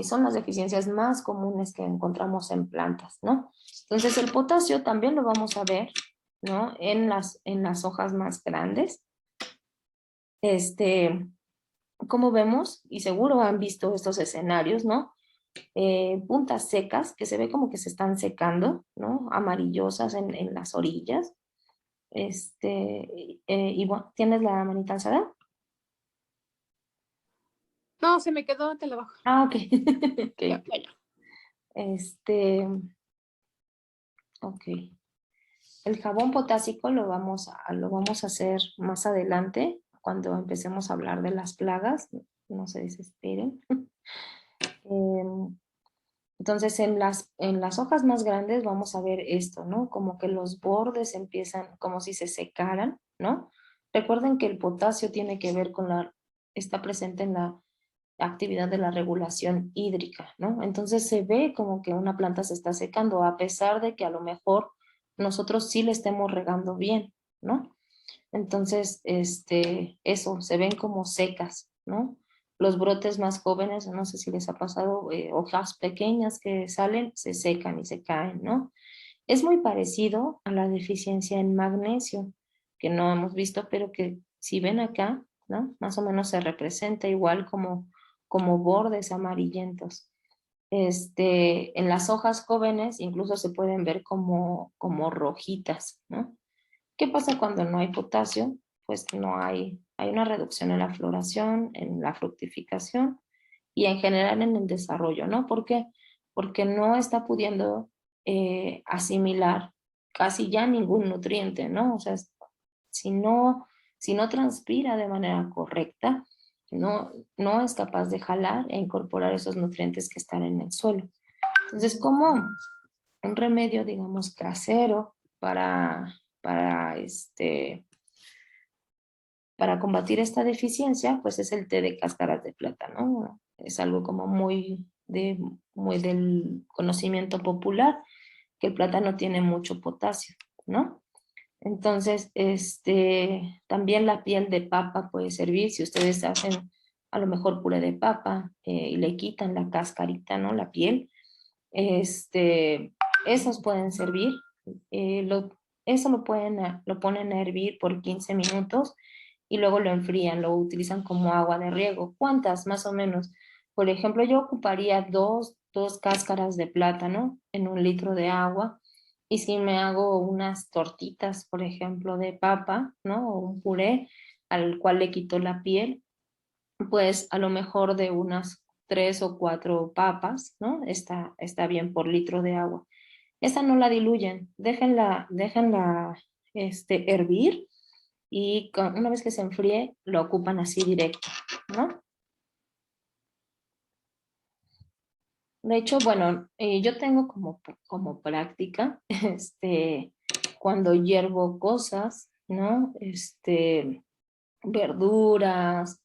son las deficiencias más comunes que encontramos en plantas, ¿no? Entonces el potasio también lo vamos a ver, ¿no? En las hojas más grandes. Como vemos, y seguro han visto estos escenarios, ¿no? puntas secas que se ve como que se están secando, ¿no? Amarillosas en las orillas. Y bueno, ¿tienes la manita alzada? No, se me quedó ante la baja. Ah, ok. Ok. Ya, ya, ya. Ok. El jabón potásico lo vamos a hacer más adelante, cuando empecemos a hablar de las plagas. No se desesperen. Entonces, en las hojas más grandes vamos a ver esto, ¿no? Como que los bordes empiezan como si se secaran, ¿no? Recuerden que el potasio tiene que ver con está presente en la actividad de la regulación hídrica, ¿no? Entonces se ve como que una planta se está secando, a pesar de que a lo mejor nosotros sí le estemos regando bien, ¿no? Entonces, eso, se ven como secas, ¿no? Los brotes más jóvenes, no sé si les ha pasado, hojas pequeñas que salen, se secan y se caen, ¿no? Es muy parecido a la deficiencia en magnesio, que no hemos visto, pero que si ven acá, ¿no? Más o menos se representa igual como bordes amarillentos. En las hojas jóvenes incluso se pueden ver como rojitas, ¿no? ¿Qué pasa cuando no hay potasio? Pues no hay una reducción en la floración, en la fructificación y en general en el desarrollo, ¿no? ¿Por qué? Porque no está pudiendo asimilar casi ya ningún nutriente, ¿no? O sea, si no transpira de manera correcta, no es capaz de jalar e incorporar esos nutrientes que están en el suelo. Entonces, como un remedio, digamos, casero para combatir esta deficiencia, pues es el té de cáscaras de plátano. Es algo como muy del conocimiento popular, que el plátano tiene mucho potasio, ¿no? Entonces, también la piel de papa puede servir. Si ustedes hacen a lo mejor puré de papa y le quitan la cascarita, ¿no? La piel, esos pueden servir. Eso lo ponen a hervir por 15 minutos y luego lo enfrían, lo utilizan como agua de riego. ¿Cuántas? Más o menos. Por ejemplo, yo ocuparía dos cáscaras de plátano en 1 litro de agua. Y si me hago unas tortitas, por ejemplo, de papa, ¿no? O un puré al cual le quito la piel, pues a lo mejor de unas 3 o 4 papas, ¿no? Está bien por litro de agua. Esa no la diluyen, déjenla hervir y una vez que se enfríe, lo ocupan así directo, ¿no? De hecho, bueno, yo tengo como práctica, cuando hiervo cosas, ¿no? Verduras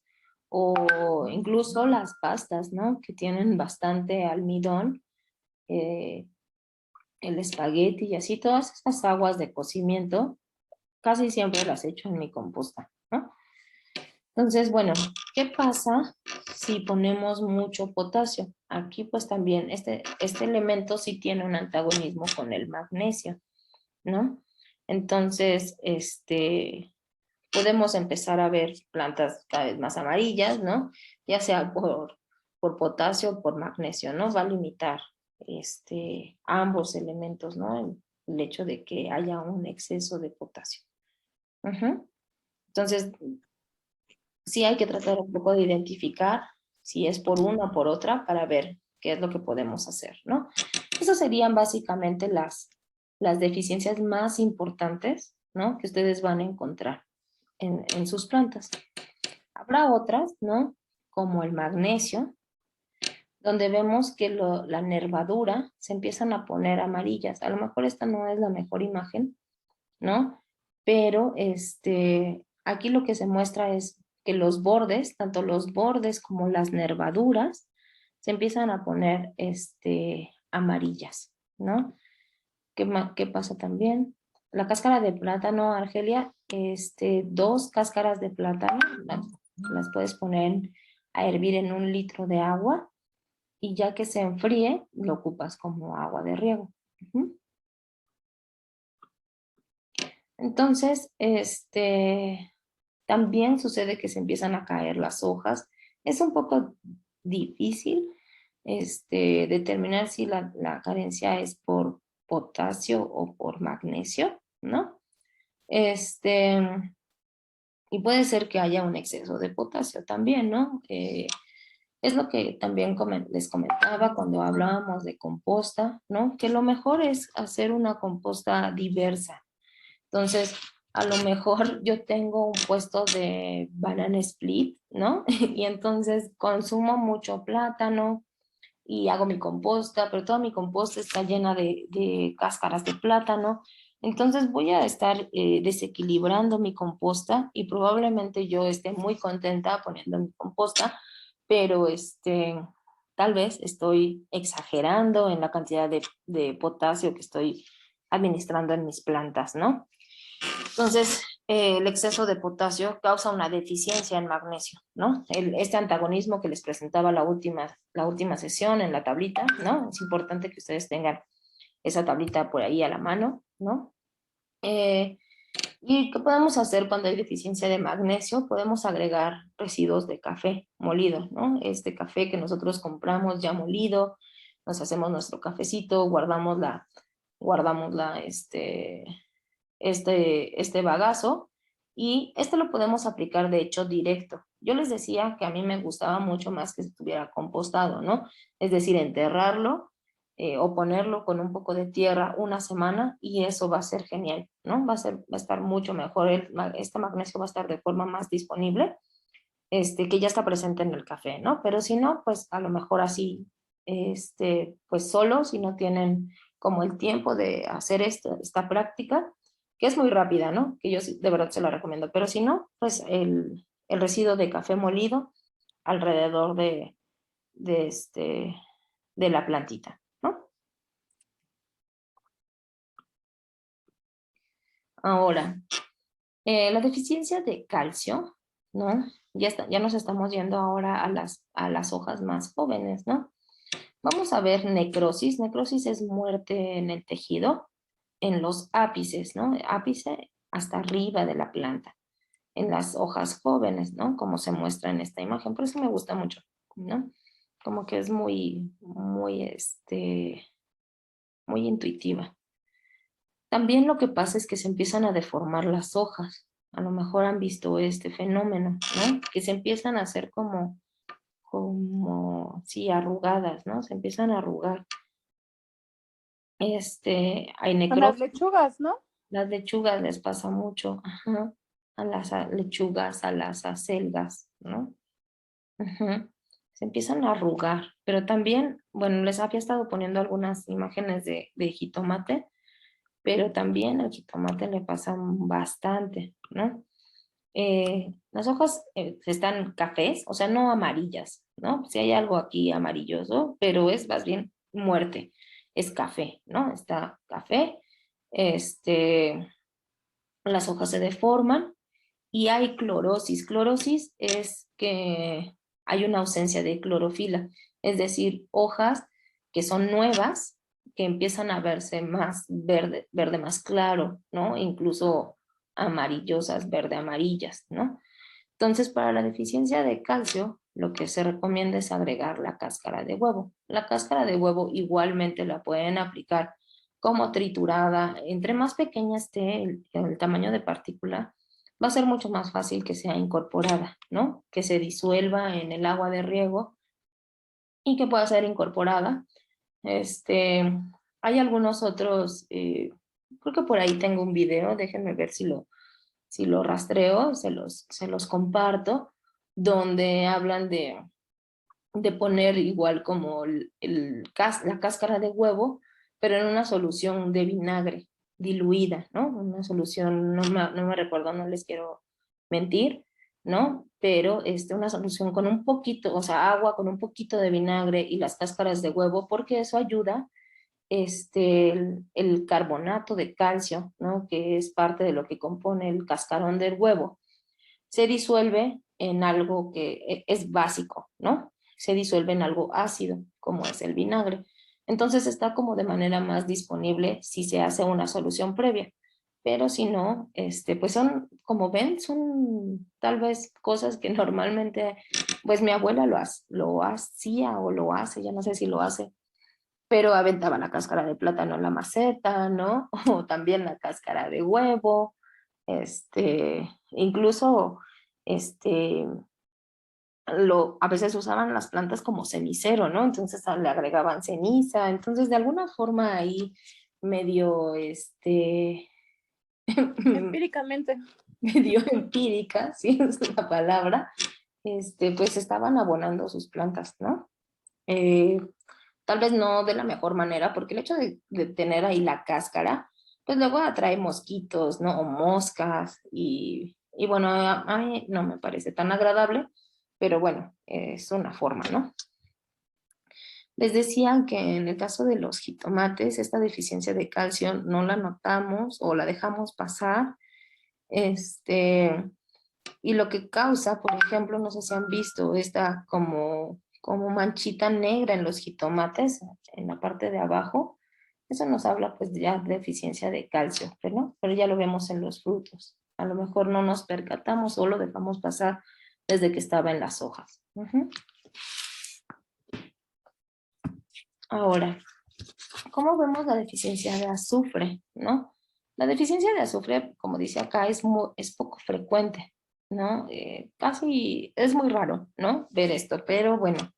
o incluso las pastas, ¿no? Que tienen bastante almidón, el espagueti y así, todas estas aguas de cocimiento, casi siempre las echo en mi composta, ¿no? Entonces, bueno, ¿qué pasa si ponemos mucho potasio? Aquí pues también este elemento sí tiene un antagonismo con el magnesio, ¿no? Entonces, podemos empezar a ver plantas cada vez más amarillas, ¿no? Ya sea por potasio o por magnesio, ¿no? Va a limitar ambos elementos, ¿no? El hecho de que haya un exceso de potasio. Entonces, sí hay que tratar un poco de identificar si es por una o por otra para ver qué es lo que podemos hacer, ¿no? Esas serían básicamente las deficiencias más importantes, ¿no? Que ustedes van a encontrar en sus plantas. Habrá otras, ¿no? Como el magnesio, donde vemos que la nervadura se empiezan a poner amarillas. A lo mejor esta no es la mejor imagen, ¿no? Pero aquí lo que se muestra es que los bordes, tanto los bordes como las nervaduras, se empiezan a poner amarillas, ¿no? ¿Qué pasa también? La cáscara de plátano, Argelia, 2 cáscaras de plátano, las puedes poner a hervir en 1 litro de agua y ya que se enfríe, lo ocupas como agua de riego. Entonces, también sucede que se empiezan a caer las hojas. Es un poco difícil determinar si la carencia es por potasio o por magnesio, ¿no? Y puede ser que haya un exceso de potasio también, ¿no? Es lo que también les comentaba cuando hablábamos de composta, ¿no? Que lo mejor es hacer una composta diversa. Entonces, a lo mejor yo tengo un puesto de banana split, ¿no? Y entonces consumo mucho plátano y hago mi composta, pero toda mi composta está llena de cáscaras de plátano. Entonces voy a estar desequilibrando mi composta y probablemente yo esté muy contenta poniendo mi composta, pero tal vez estoy exagerando en la cantidad de potasio que estoy administrando en mis plantas, ¿no? Entonces, el exceso de potasio causa una deficiencia en magnesio, ¿no? Este antagonismo que les presentaba la última sesión en la tablita, ¿no? Es importante que ustedes tengan esa tablita por ahí a la mano, ¿no? ¿Y qué podemos hacer cuando hay deficiencia de magnesio? Podemos agregar residuos de café molido, ¿no? Este café que nosotros compramos ya molido, nos hacemos nuestro cafecito, guardamos este bagazo, y lo podemos aplicar de hecho directo. Yo les decía que a mí me gustaba mucho más que estuviera compostado, ¿no? Es decir, enterrarlo o ponerlo con un poco de tierra una semana y eso va a ser genial, ¿no? Va a estar mucho mejor, este magnesio va a estar de forma más disponible, que ya está presente en el café, ¿no? Pero si no, pues a lo mejor así, pues solo, si no tienen como el tiempo de hacer esta práctica, que es muy rápida, ¿no? Que yo de verdad se la recomiendo, pero si no, pues el residuo de café molido alrededor de la plantita, ¿no? Ahora, la deficiencia de calcio, ¿no? Ya nos estamos yendo ahora a las hojas más jóvenes, ¿no? Vamos a ver necrosis. Necrosis es muerte en el tejido, en los ápices, ¿no? Ápice hasta arriba de la planta, en las hojas jóvenes, ¿no? Como se muestra en esta imagen. Por eso me gusta mucho, ¿no? Como que es muy intuitiva. También lo que pasa es que se empiezan a deformar las hojas. A lo mejor han visto este fenómeno, ¿no? Que se empiezan a hacer sí, arrugadas, ¿no? Se empiezan a arrugar. Hay Con las necrosis. lechugas, ¿no? Las lechugas les pasa mucho, ajá, a las lechugas, a las acelgas, ¿no? Ajá. Se empiezan a arrugar, pero también, bueno, les había estado poniendo algunas imágenes de jitomate, pero también al jitomate le pasa bastante, ¿no? Las hojas están cafés, o sea, no amarillas, ¿no? Si hay algo aquí amarilloso, pero es más bien muerte, es café, ¿no? Está café, las hojas se deforman y hay clorosis. Clorosis es que hay una ausencia de clorofila, es decir, hojas que son nuevas, que empiezan a verse más verde más claro, ¿no? Incluso amarillosas, verde amarillas, ¿no? Entonces, para la deficiencia de calcio, lo que se recomienda es agregar la cáscara de huevo. La cáscara de huevo igualmente la pueden aplicar como triturada. Entre más pequeña esté el tamaño de partícula, va a ser mucho más fácil que sea incorporada, ¿no? Que se disuelva en el agua de riego y que pueda ser incorporada. Hay algunos otros, creo que por ahí tengo un video, déjenme ver si lo rastreo, se los comparto, donde hablan de poner igual como la cáscara de huevo, pero en una solución de vinagre diluida, ¿no? Una solución, no me recuerdo, no les quiero mentir, ¿no? Pero una solución con un poquito, o sea, agua con un poquito de vinagre y las cáscaras de huevo, porque eso ayuda el carbonato de calcio, ¿no? Que es parte de lo que compone el cascarón del huevo, se disuelve en algo que es básico, ¿no? Se disuelve en algo ácido, como es el vinagre. Entonces está como de manera más disponible si se hace una solución previa. Pero si no, pues son, como ven, son tal vez cosas que normalmente pues mi abuela lo hacía o lo hace, ya no sé si lo hace, pero aventaba la cáscara de plátano en la maceta, ¿no? O también la cáscara de huevo, incluso, a veces usaban las plantas como cenicero, ¿no? Entonces le agregaban ceniza, entonces de alguna forma ahí medio, Empíricamente. medio empírica, sí es la palabra, pues estaban abonando sus plantas, ¿no? Tal vez no de la mejor manera, porque el hecho de tener ahí la cáscara, pues luego atrae mosquitos, ¿no? O moscas, y bueno, a mí no me parece tan agradable, pero bueno, es una forma, ¿no? Les decía que en el caso de los jitomates, esta deficiencia de calcio no la notamos o la dejamos pasar, y lo que causa, por ejemplo, no sé si han visto esta como manchita negra en los jitomates, en la parte de abajo, eso nos habla pues ya de deficiencia de calcio, pero ya lo vemos en los frutos. A lo mejor no nos percatamos o lo dejamos pasar desde que estaba en las hojas. Ahora, ¿cómo vemos la deficiencia de azufre, no? La deficiencia de azufre, como dice acá, es poco frecuente, ¿no? Casi es muy raro, ¿no? Ver esto, pero bueno,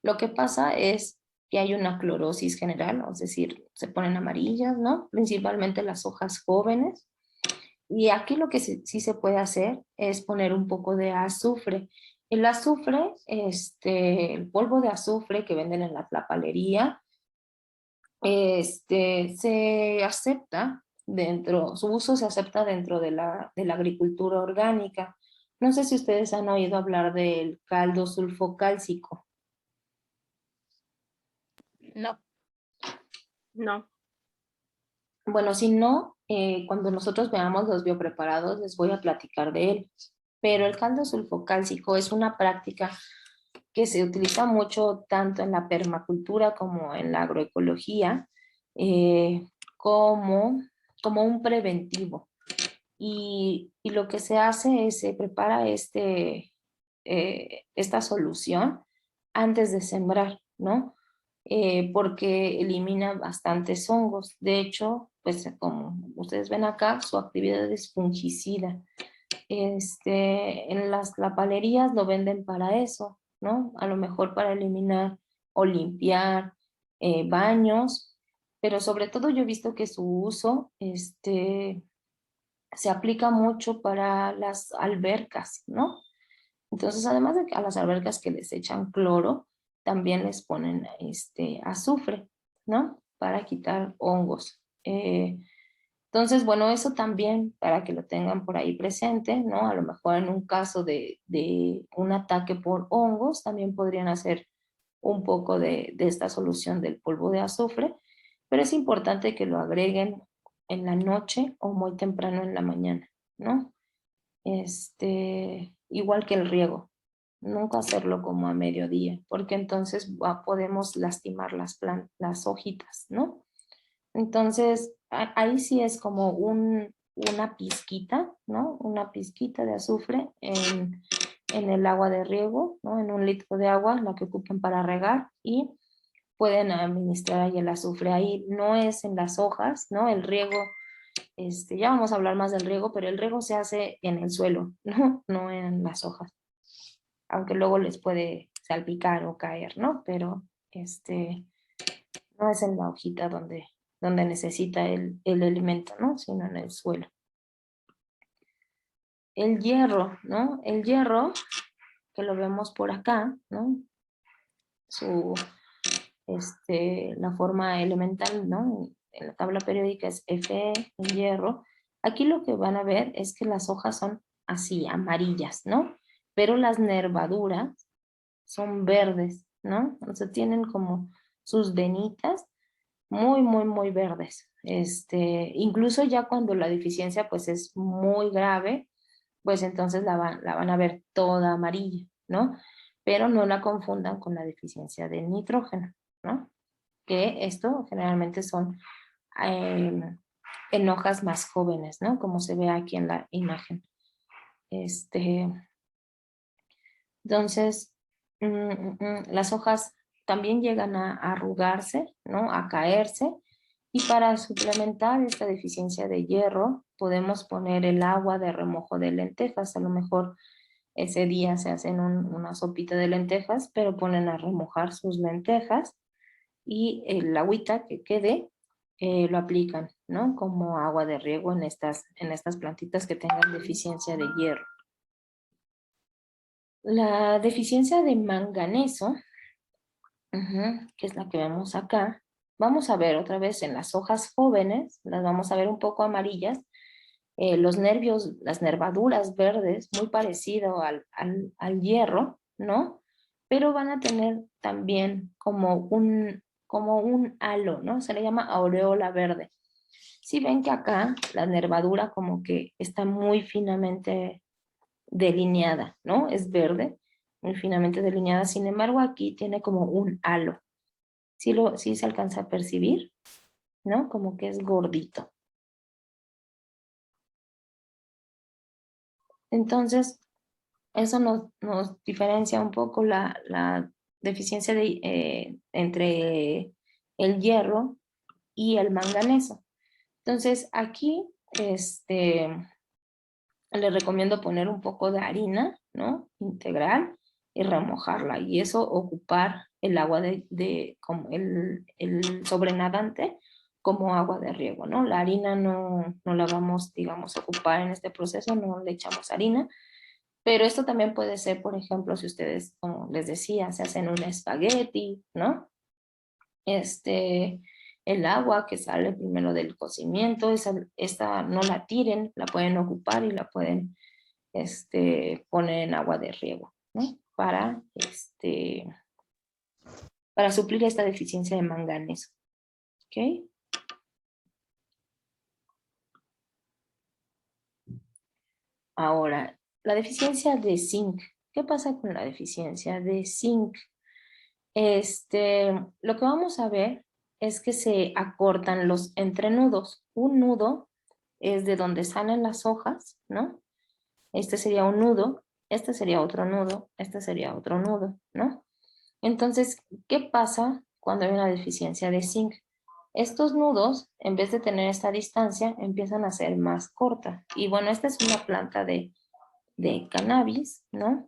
lo que pasa es que hay una clorosis general, es decir, se ponen amarillas, ¿no? Principalmente las hojas jóvenes. Y aquí lo que sí se puede hacer es poner un poco de azufre. El azufre, el polvo de azufre que venden en la tlapalería, se acepta su uso se acepta dentro de la agricultura orgánica. No sé si ustedes han oído hablar del caldo sulfocálcico. No. No. Bueno, si no, cuando nosotros veamos los biopreparados les voy a platicar de él. Pero el caldo sulfocálcico es una práctica que se utiliza mucho tanto en la permacultura como en la agroecología, como un preventivo. Y lo que se hace es se prepara esta solución antes de sembrar, ¿no? Porque elimina bastantes hongos. De hecho, pues como ustedes ven acá, su actividad es fungicida. En las lapalerías lo venden para eso, ¿no? A lo mejor para eliminar o limpiar baños, pero sobre todo yo he visto que su uso, se aplica mucho para las albercas, ¿no? Entonces, además de que a las albercas que les echan cloro, también les ponen azufre, ¿no? Para quitar hongos. Entonces, bueno, eso también para que lo tengan por ahí presente, ¿no? A lo mejor en un caso de un ataque por hongos, también podrían hacer un poco de esta solución del polvo de azufre, pero es importante que lo agreguen en la noche o muy temprano en la mañana, ¿no? Igual que el riego, nunca hacerlo como a mediodía, porque entonces podemos lastimar las hojitas, ¿no? Entonces, ahí sí es como una pizquita, ¿no? Una pizquita de azufre en el agua de riego, ¿no? En 1 litro de agua, la que ocupen para regar, y pueden administrar ahí el azufre. Ahí no es en las hojas, ¿no? El riego, ya vamos a hablar más del riego, pero el riego se hace en el suelo, ¿no? No en las hojas. Aunque luego les puede salpicar o caer, ¿no? Pero no es en la hojita donde necesita el alimento, ¿no? Sino en el suelo. El hierro, ¿no? El hierro, que lo vemos por acá, ¿no? La forma elemental, ¿no? En la tabla periódica es Fe, el hierro. Aquí lo que van a ver es que las hojas son así, amarillas, ¿no? Pero las nervaduras son verdes, ¿no? O sea, tienen como sus venitas muy, muy, muy verdes. Incluso ya cuando la deficiencia pues es muy grave, pues entonces la van a ver toda amarilla, ¿no? Pero no la confundan con la deficiencia de nitrógeno, ¿no? Que esto generalmente son en hojas más jóvenes, ¿no? Como se ve aquí en la imagen. Entonces, las hojas también llegan a arrugarse, ¿no? A caerse. Y para suplementar esta deficiencia de hierro, podemos poner el agua de remojo de lentejas. A lo mejor ese día se hacen una sopita de lentejas, pero ponen a remojar sus lentejas y el agüita que quede lo aplican, ¿no? Como agua de riego en estas plantitas que tengan deficiencia de hierro. La deficiencia de manganeso, que es la que vemos acá, vamos a ver otra vez en las hojas jóvenes, las vamos a ver un poco amarillas, los nervios, las nervaduras verdes, muy parecido al hierro, ¿no? Pero van a tener también como un halo, ¿no? Se le llama aureola verde. Si ven que acá la nervadura como que está muy finamente delineada, ¿no? Es verde, muy finamente delineada. Sin embargo, aquí tiene como un halo. Sí se alcanza a percibir, ¿no? Como que es gordito. Entonces, eso nos diferencia un poco la deficiencia entre el hierro y el manganeso. Entonces, aquí les recomiendo poner un poco de harina, ¿no? Integral y remojarla. Y eso ocupar el agua como el sobrenadante como agua de riego, ¿no? La harina no la vamos, digamos, a ocupar en este proceso, no le echamos harina. Pero esto también puede ser, por ejemplo, si ustedes, como les decía, se hacen un espagueti, ¿no? El agua que sale primero del cocimiento, esta no la tiren, la pueden ocupar y la pueden poner en agua de riego, ¿no? Para suplir esta deficiencia de manganeso. ¿Ok? Ahora, la deficiencia de zinc. ¿Qué pasa con la deficiencia de zinc? Lo que vamos a ver es que se acortan los entrenudos. Un nudo es de donde salen las hojas, ¿no? Este sería un nudo, este sería otro nudo, este sería otro nudo, ¿no? Entonces, ¿qué pasa cuando hay una deficiencia de zinc? Estos nudos, en vez de tener esta distancia, empiezan a ser más corta. Y bueno, esta es una planta de cannabis, ¿no?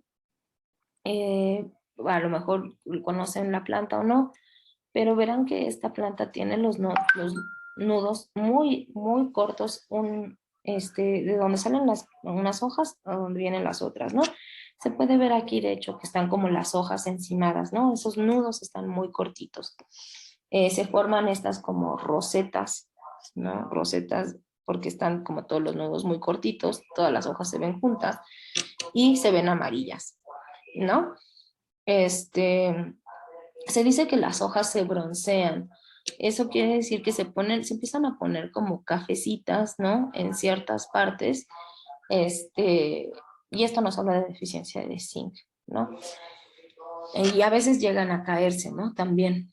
A lo mejor conocen la planta o no, pero verán que esta planta tiene los nudos muy, muy cortos, de donde salen unas hojas a donde vienen las otras, ¿no? Se puede ver aquí, de hecho, que están como las hojas encimadas, ¿no? Esos nudos están muy cortitos. Se forman estas como rosetas, ¿no? Rosetas porque están como todos los nudos muy cortitos, todas las hojas se ven juntas y se ven amarillas, ¿no? Se dice que las hojas se broncean. Eso quiere decir que se empiezan a poner como cafecitas, ¿no? En ciertas partes. Y esto nos habla de deficiencia de zinc, ¿no? Y a veces llegan a caerse, ¿no? También.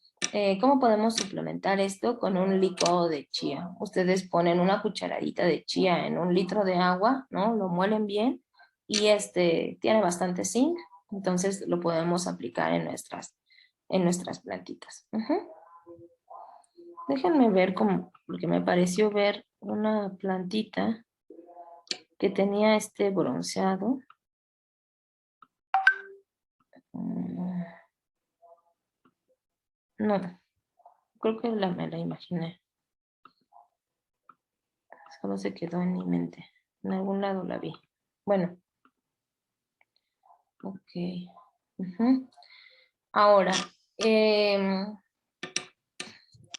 ¿Cómo podemos suplementar esto? Con un licuado de chía. Ustedes ponen una cucharadita de chía en un litro de agua, ¿no? Lo muelen bien y tiene bastante zinc, entonces lo podemos aplicar en nuestras plantitas. Déjenme ver porque me pareció ver una plantita que tenía este bronceado. No, creo que me la imaginé. Solo se quedó en mi mente. En algún lado la vi. Bueno. Ok. Ahora,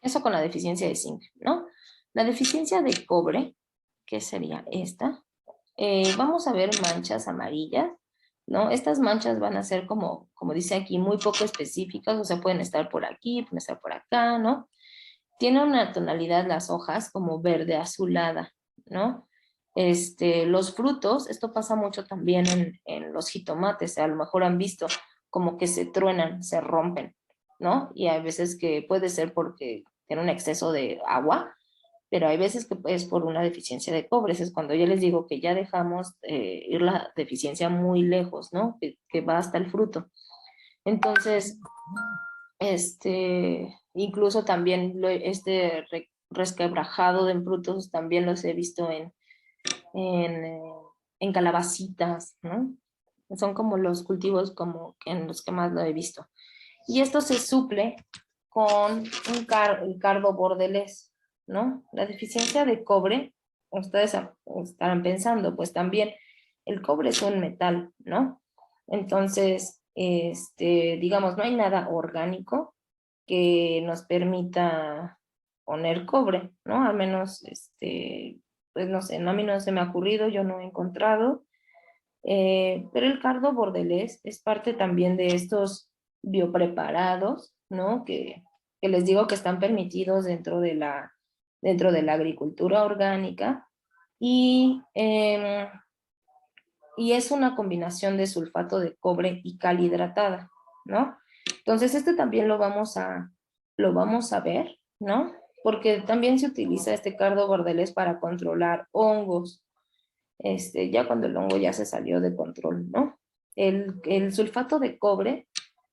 eso con la deficiencia de zinc, ¿no? La deficiencia de cobre, que sería esta, vamos a ver manchas amarillas, ¿no? Estas manchas van a ser como dice aquí, muy poco específicas, o sea, pueden estar por aquí, pueden estar por acá, ¿no? Tienen una tonalidad las hojas como verde azulada, ¿no? Los frutos, esto pasa mucho también en los jitomates, a lo mejor han visto como que se truenan, se rompen, ¿no? Y hay veces que puede ser porque tiene un exceso de agua, pero hay veces que es por una deficiencia de cobre. Es cuando yo les digo que ya dejamos ir la deficiencia muy lejos, ¿no? Que va hasta el fruto. Entonces, incluso también resquebrajado de frutos también los he visto en calabacitas, ¿no? Son como los cultivos como en los que más lo he visto. Y esto se suple con el cardo bordelés, ¿no? La deficiencia de cobre, ustedes estarán pensando, pues también el cobre es un metal, ¿no? Entonces, digamos, no hay nada orgánico que nos permita poner cobre, ¿no? Al menos, pues no sé, a mí no se me ha ocurrido, yo no he encontrado, pero el cardo bordelés es parte también de estos biopreparados, ¿no? Que les digo que están permitidos dentro de la agricultura orgánica y es una combinación de sulfato de cobre y cal hidratada, ¿no? Entonces también lo vamos a ver, ¿no? Porque también se utiliza este cardo bordelés para controlar hongos, ya cuando el hongo ya se salió de control, ¿no? El sulfato de cobre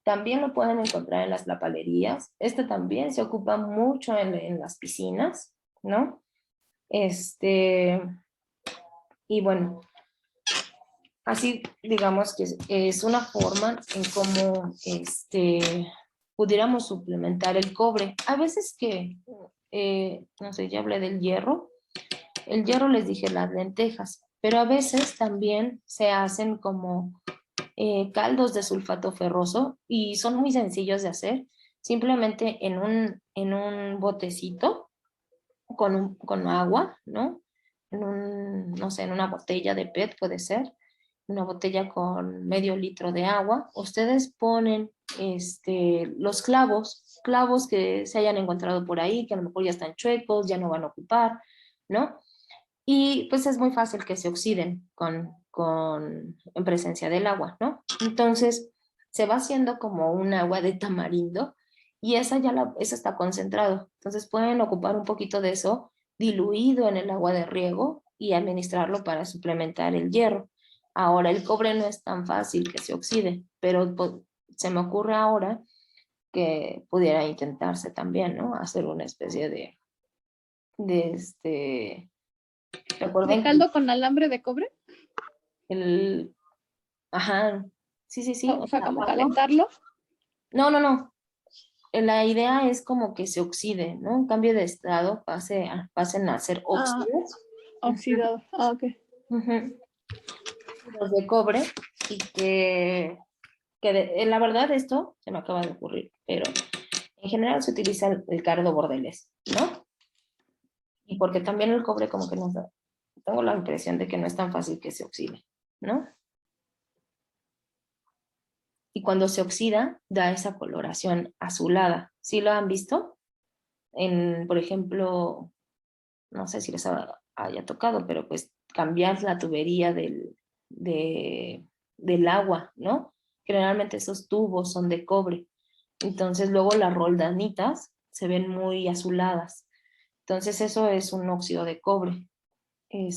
también lo pueden encontrar en las lapalerías. También se ocupa mucho en las piscinas, ¿no? Y bueno, así digamos que es una forma en cómo pudiéramos suplementar el cobre. A veces que, no sé, ya hablé del hierro. El hierro les dije las lentejas, pero a veces también se hacen como caldos de sulfato ferroso y son muy sencillos de hacer. Simplemente en un botecito con agua, ¿no? No sé, en una botella de PET puede ser, una botella con medio litro de agua. Ustedes ponen los clavos que se hayan encontrado por ahí, que a lo mejor ya están chuecos, ya no van a ocupar, ¿no? Y pues es muy fácil que se oxiden en presencia del agua, ¿no? Entonces se va haciendo como un agua de tamarindo y esa está concentrado. Entonces pueden ocupar un poquito de eso diluido en el agua de riego y administrarlo para suplementar el hierro. Ahora, el cobre no es tan fácil que se oxide, pero pues, se me ocurre ahora que pudiera intentarse también, ¿no? Hacer una especie de ¿De caldo con alambre de cobre? Ajá, sí. O sea, como calentarlo. No. La idea es como que se oxide, ¿no? Un cambio de estado, pasen a ser óxidos. Oxidado. Ok. Los de cobre y que la verdad esto se me acaba de ocurrir, pero en general se utiliza el cardo bordelés, ¿no? Y porque también el cobre como que tengo la impresión de que no es tan fácil que se oxide, ¿no? Y cuando se oxida, da esa coloración azulada. ¿Sí lo han visto? Por ejemplo, no sé si les haya tocado, pero pues cambiar la tubería del agua, ¿no? Generalmente esos tubos son de cobre. Entonces luego las roldanitas se ven muy azuladas. Entonces eso es un óxido de cobre. Y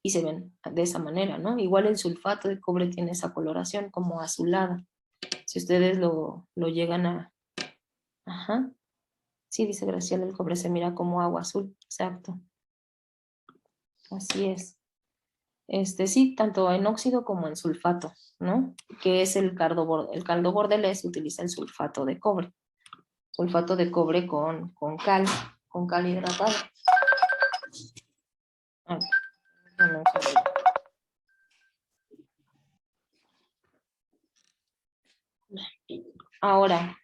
se ven de esa manera, ¿no? Igual el sulfato de cobre tiene esa coloración como azulada. Si ustedes lo llegan a... Ajá. Sí, dice Graciela, el cobre se mira como agua azul. Exacto. Así es. Sí, tanto en óxido como en sulfato, ¿no? Que es el caldo bordelés, utiliza el sulfato de cobre. Sulfato de cobre con cal hidratada. Ahora,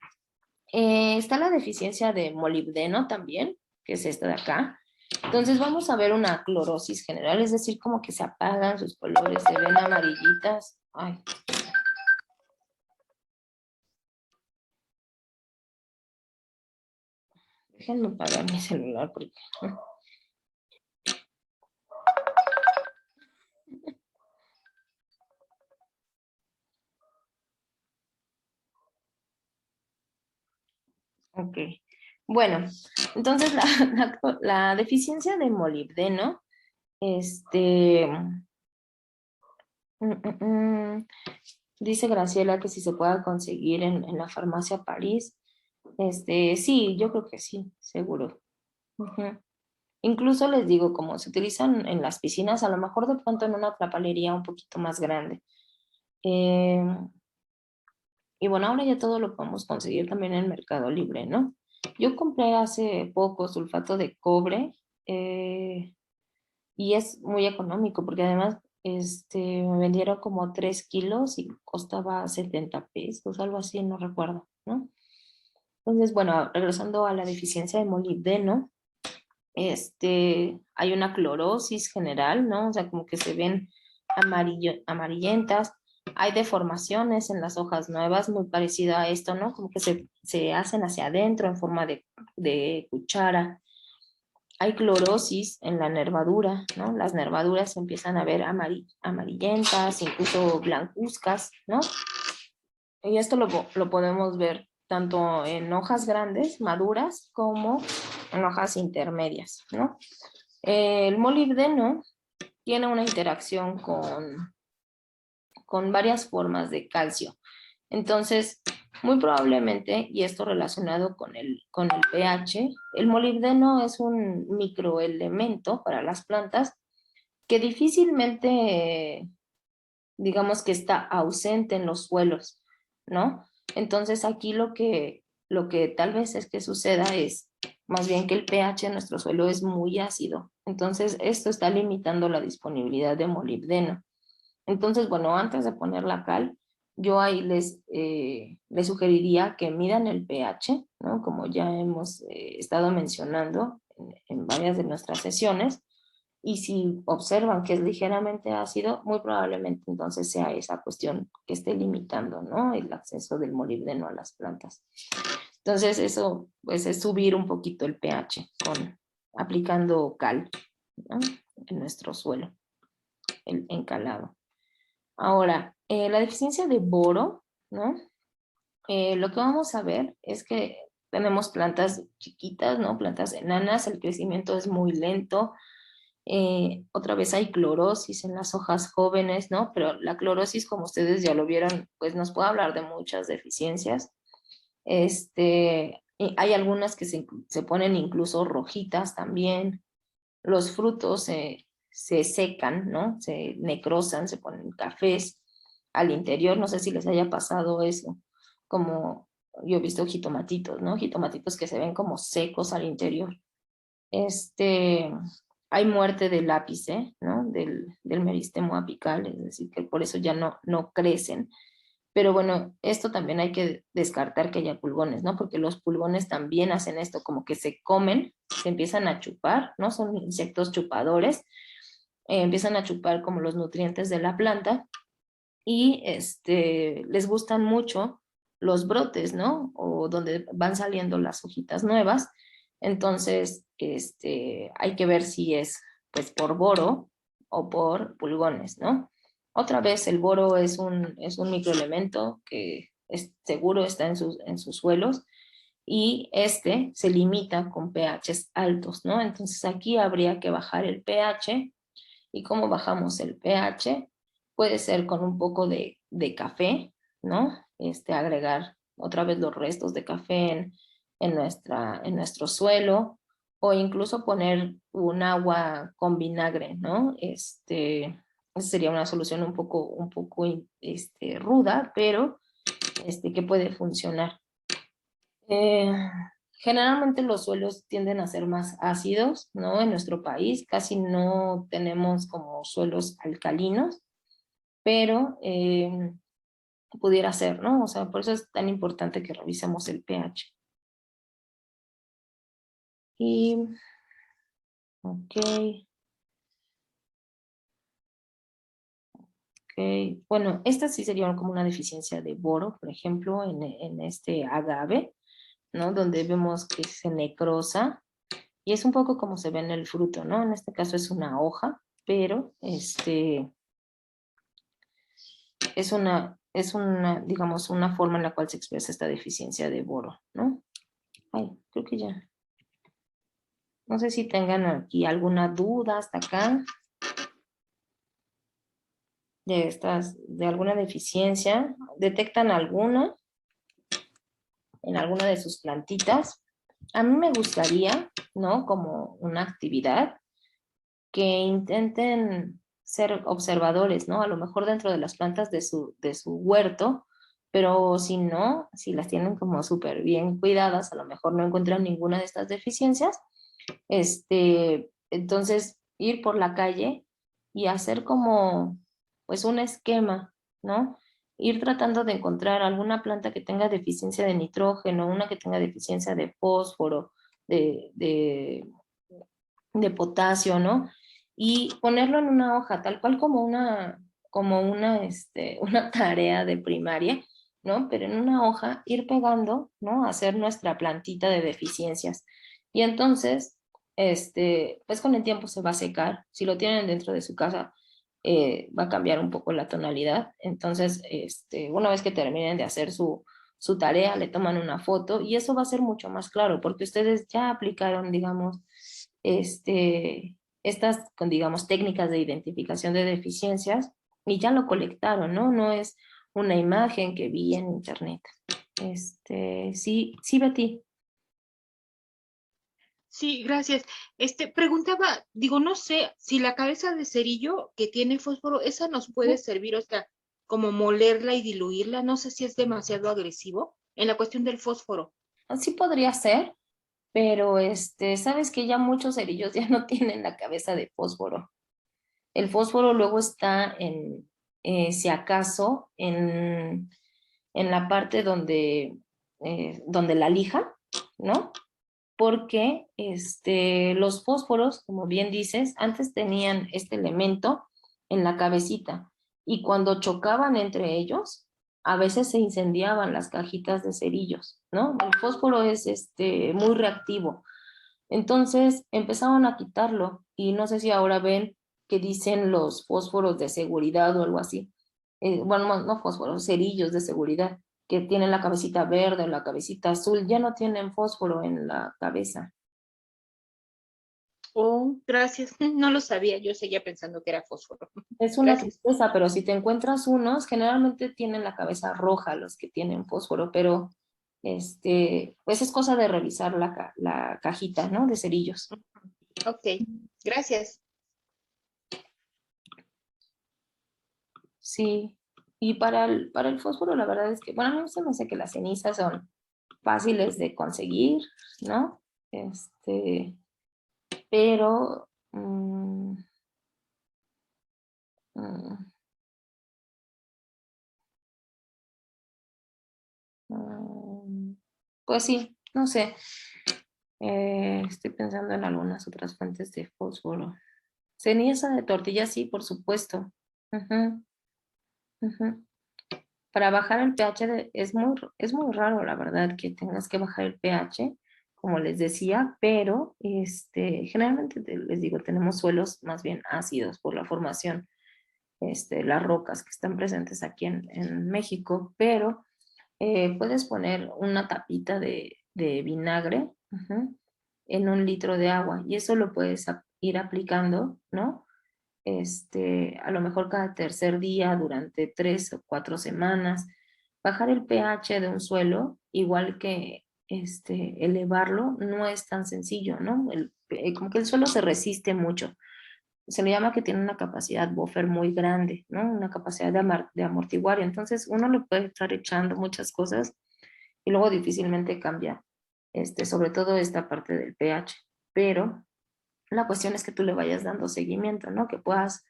está la deficiencia de molibdeno también, que es esta de acá. Entonces vamos a ver una clorosis general, es decir, como que se apagan sus colores, se ven amarillitas. Ay. Déjenme apagar mi celular porque... Ok. Bueno, entonces la deficiencia de molibdeno, Dice Graciela que si se pueda conseguir en la farmacia París. Sí, yo creo que sí, seguro. Ujú. Incluso les digo, como se utilizan en las piscinas, a lo mejor de pronto en una trapalería un poquito más grande. Eh, y bueno, ahora ya todo lo podemos conseguir también en Mercado Libre, ¿no? Yo compré hace poco sulfato de cobre y es muy económico porque además me vendieron como 3 kilos y costaba 70 pesos, algo así, no recuerdo, ¿no? Entonces, bueno, regresando a la deficiencia de molibdeno, hay una clorosis general, ¿no? O sea, como que se ven amarillentas. Hay deformaciones en las hojas nuevas, muy parecido a esto, ¿no? Como que se hacen hacia adentro en forma de cuchara. Hay clorosis en la nervadura, ¿no? Las nervaduras se empiezan a ver amarillentas, incluso blancuzcas, ¿no? Y esto lo podemos ver tanto en hojas grandes, maduras, como en hojas intermedias, ¿no? El molibdeno tiene una interacción con varias formas de calcio. Entonces, muy probablemente, y esto relacionado con el pH, el molibdeno es un microelemento para las plantas que difícilmente, digamos que está ausente en los suelos, ¿no? Entonces aquí lo que tal vez es que suceda es más bien que el pH de nuestro suelo es muy ácido. Entonces esto está limitando la disponibilidad de molibdeno. Entonces, bueno, antes de poner la cal, yo ahí les sugeriría que midan el pH, ¿no? Como ya hemos estado mencionando en varias de nuestras sesiones, y si observan que es ligeramente ácido, muy probablemente entonces sea esa cuestión que esté limitando, ¿no? El acceso del molibdeno a las plantas. Entonces eso pues es subir un poquito el pH aplicando cal, ¿no? En nuestro suelo, el encalado. Ahora, la deficiencia de boro, ¿no? Lo que vamos a ver es que tenemos plantas chiquitas, ¿no? Plantas enanas, el crecimiento es muy lento. Otra vez hay clorosis en las hojas jóvenes, ¿no? Pero la clorosis, como ustedes ya lo vieron, pues nos puede hablar de muchas deficiencias. Y hay algunas que se ponen incluso rojitas también. Los frutos se secan, ¿no? Se necrosan, se ponen cafés al interior. No sé si les haya pasado eso. Como yo he visto jitomatitos, ¿no? Jitomatitos que se ven como secos al interior. Hay muerte del ápice, ¿no? Del meristemo apical, es decir, que por eso ya no crecen. Pero bueno, esto también hay que descartar que haya pulgones, ¿no? Porque los pulgones también hacen esto, como que se comen, se empiezan a chupar, ¿no? Son insectos chupadores, empiezan a chupar como los nutrientes de la planta y les gustan mucho los brotes, ¿no? O donde van saliendo las hojitas nuevas. Entonces, hay que ver si es pues por boro o por pulgones, ¿no? Otra vez, el boro es un microelemento que seguro está en sus suelos y se limita con pHs altos, ¿no? Entonces aquí habría que bajar el pH. ¿Y cómo bajamos el pH? Puede ser con un poco de café, ¿no? Agregar otra vez los restos de café en nuestro suelo, o incluso poner un agua con vinagre, ¿no? Esa sería una solución un poco ruda, pero que puede funcionar. Generalmente los suelos tienden a ser más ácidos, ¿no? En nuestro país casi no tenemos como suelos alcalinos, pero pudiera ser, ¿no? O sea, por eso es tan importante que revisemos el pH. Y, ok. Bueno, esta sí sería como una deficiencia de boro, por ejemplo, en este agave, ¿no? Donde vemos que se necrosa, y es un poco como se ve en el fruto, ¿no? En este caso es una hoja, pero es una, digamos, una forma en la cual se expresa esta deficiencia de boro, ¿no? Ay, creo que ya. No sé si tengan aquí alguna duda hasta acá. de alguna deficiencia, detectan alguna en alguna de sus plantitas, a mí me gustaría, ¿no? Como una actividad, que intenten ser observadores, ¿no? A lo mejor dentro de las plantas de su huerto, pero si no, si las tienen como súper bien cuidadas, a lo mejor no encuentran ninguna de estas deficiencias, entonces ir por la calle y hacer como, pues un esquema, ¿no? Ir tratando de encontrar alguna planta que tenga deficiencia de nitrógeno, una que tenga deficiencia de fósforo, de, de, de potasio, ¿no? Y ponerlo en una hoja, tal cual una tarea de primaria, ¿no? Pero en una hoja ir pegando, ¿no? Hacer nuestra plantita de deficiencias. Y entonces, pues con el tiempo se va a secar. Si lo tienen dentro de su casa, va a cambiar un poco la tonalidad. Entonces, una vez que terminen de hacer su tarea, le toman una foto y eso va a ser mucho más claro porque ustedes ya aplicaron, digamos, estas, digamos, técnicas de identificación de deficiencias y ya lo colectaron, ¿no? No es una imagen que vi en internet. Sí, Betty. Sí, gracias. Preguntaba, digo, no sé, si la cabeza de cerillo que tiene fósforo, esa nos puede servir, o sea, como molerla y diluirla, no sé si es demasiado agresivo en la cuestión del fósforo. Sí podría ser, pero sabes que ya muchos cerillos ya no tienen la cabeza de fósforo. El fósforo luego está si acaso, en la parte donde la lija, ¿no? Porque los fósforos, como bien dices, antes tenían este elemento en la cabecita y cuando chocaban entre ellos, a veces se incendiaban las cajitas de cerillos, ¿no? El fósforo es muy reactivo. Entonces empezaron a quitarlo y no sé si ahora ven que dicen los fósforos de seguridad o algo así. Bueno, no fósforos, cerillos de seguridad que tienen la cabecita verde o la cabecita azul, ya no tienen fósforo en la cabeza. Oh, gracias. No lo sabía, yo seguía pensando que era fósforo. Es una Gracias. tristeza, pero si te encuentras unos, generalmente tienen la cabeza roja los que tienen fósforo, pero pues es cosa de revisar la cajita, ¿no? De cerillos. Ok, gracias. Sí, y para el fósforo la verdad es que, bueno, a mí se me hace que las cenizas son fáciles de conseguir, ¿no? Pero, mm, pues sí, no sé, estoy pensando en algunas otras fuentes de fósforo. Ceniza de tortilla, sí, por supuesto. Ujú, ujú. Para bajar el pH es muy raro, la verdad, que tengas que bajar el pH, como les decía, pero generalmente les digo, tenemos suelos más bien ácidos por la formación, las rocas que están presentes aquí en México, pero puedes poner una tapita de vinagre, ujú, en 1 litro de agua y eso lo puedes ir aplicando, ¿no? A lo mejor cada tercer día durante 3 o 4 semanas, bajar el pH de un suelo, igual que elevarlo, no es tan sencillo, ¿no? Como que el suelo se resiste mucho. Se le llama que tiene una capacidad buffer muy grande, ¿no? Una capacidad de amortiguar. Entonces uno le puede estar echando muchas cosas y luego difícilmente cambia, sobre todo esta parte del pH. Pero la cuestión es que tú le vayas dando seguimiento, ¿no? Que puedas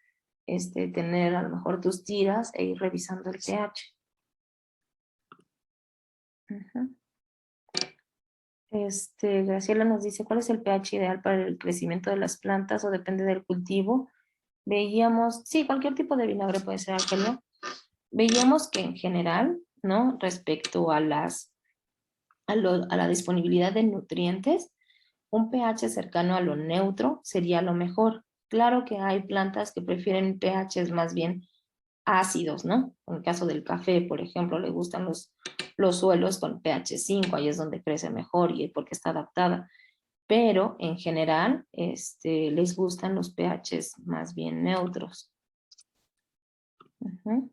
tener a lo mejor tus tiras e ir revisando el pH. Ujú. Graciela nos dice, ¿cuál es el pH ideal para el crecimiento de las plantas o depende del cultivo? Veíamos, sí, cualquier tipo de vinagre puede ser alcalino. Veíamos que en general, ¿no? Respecto a la disponibilidad de nutrientes, un pH cercano a lo neutro sería lo mejor. Claro que hay plantas que prefieren pHs más bien ácidos, ¿no? En el caso del café, por ejemplo, le gustan los suelos con pH 5, ahí es donde crece mejor y porque está adaptada. Pero en general, les gustan los pHs más bien neutros. Ujú.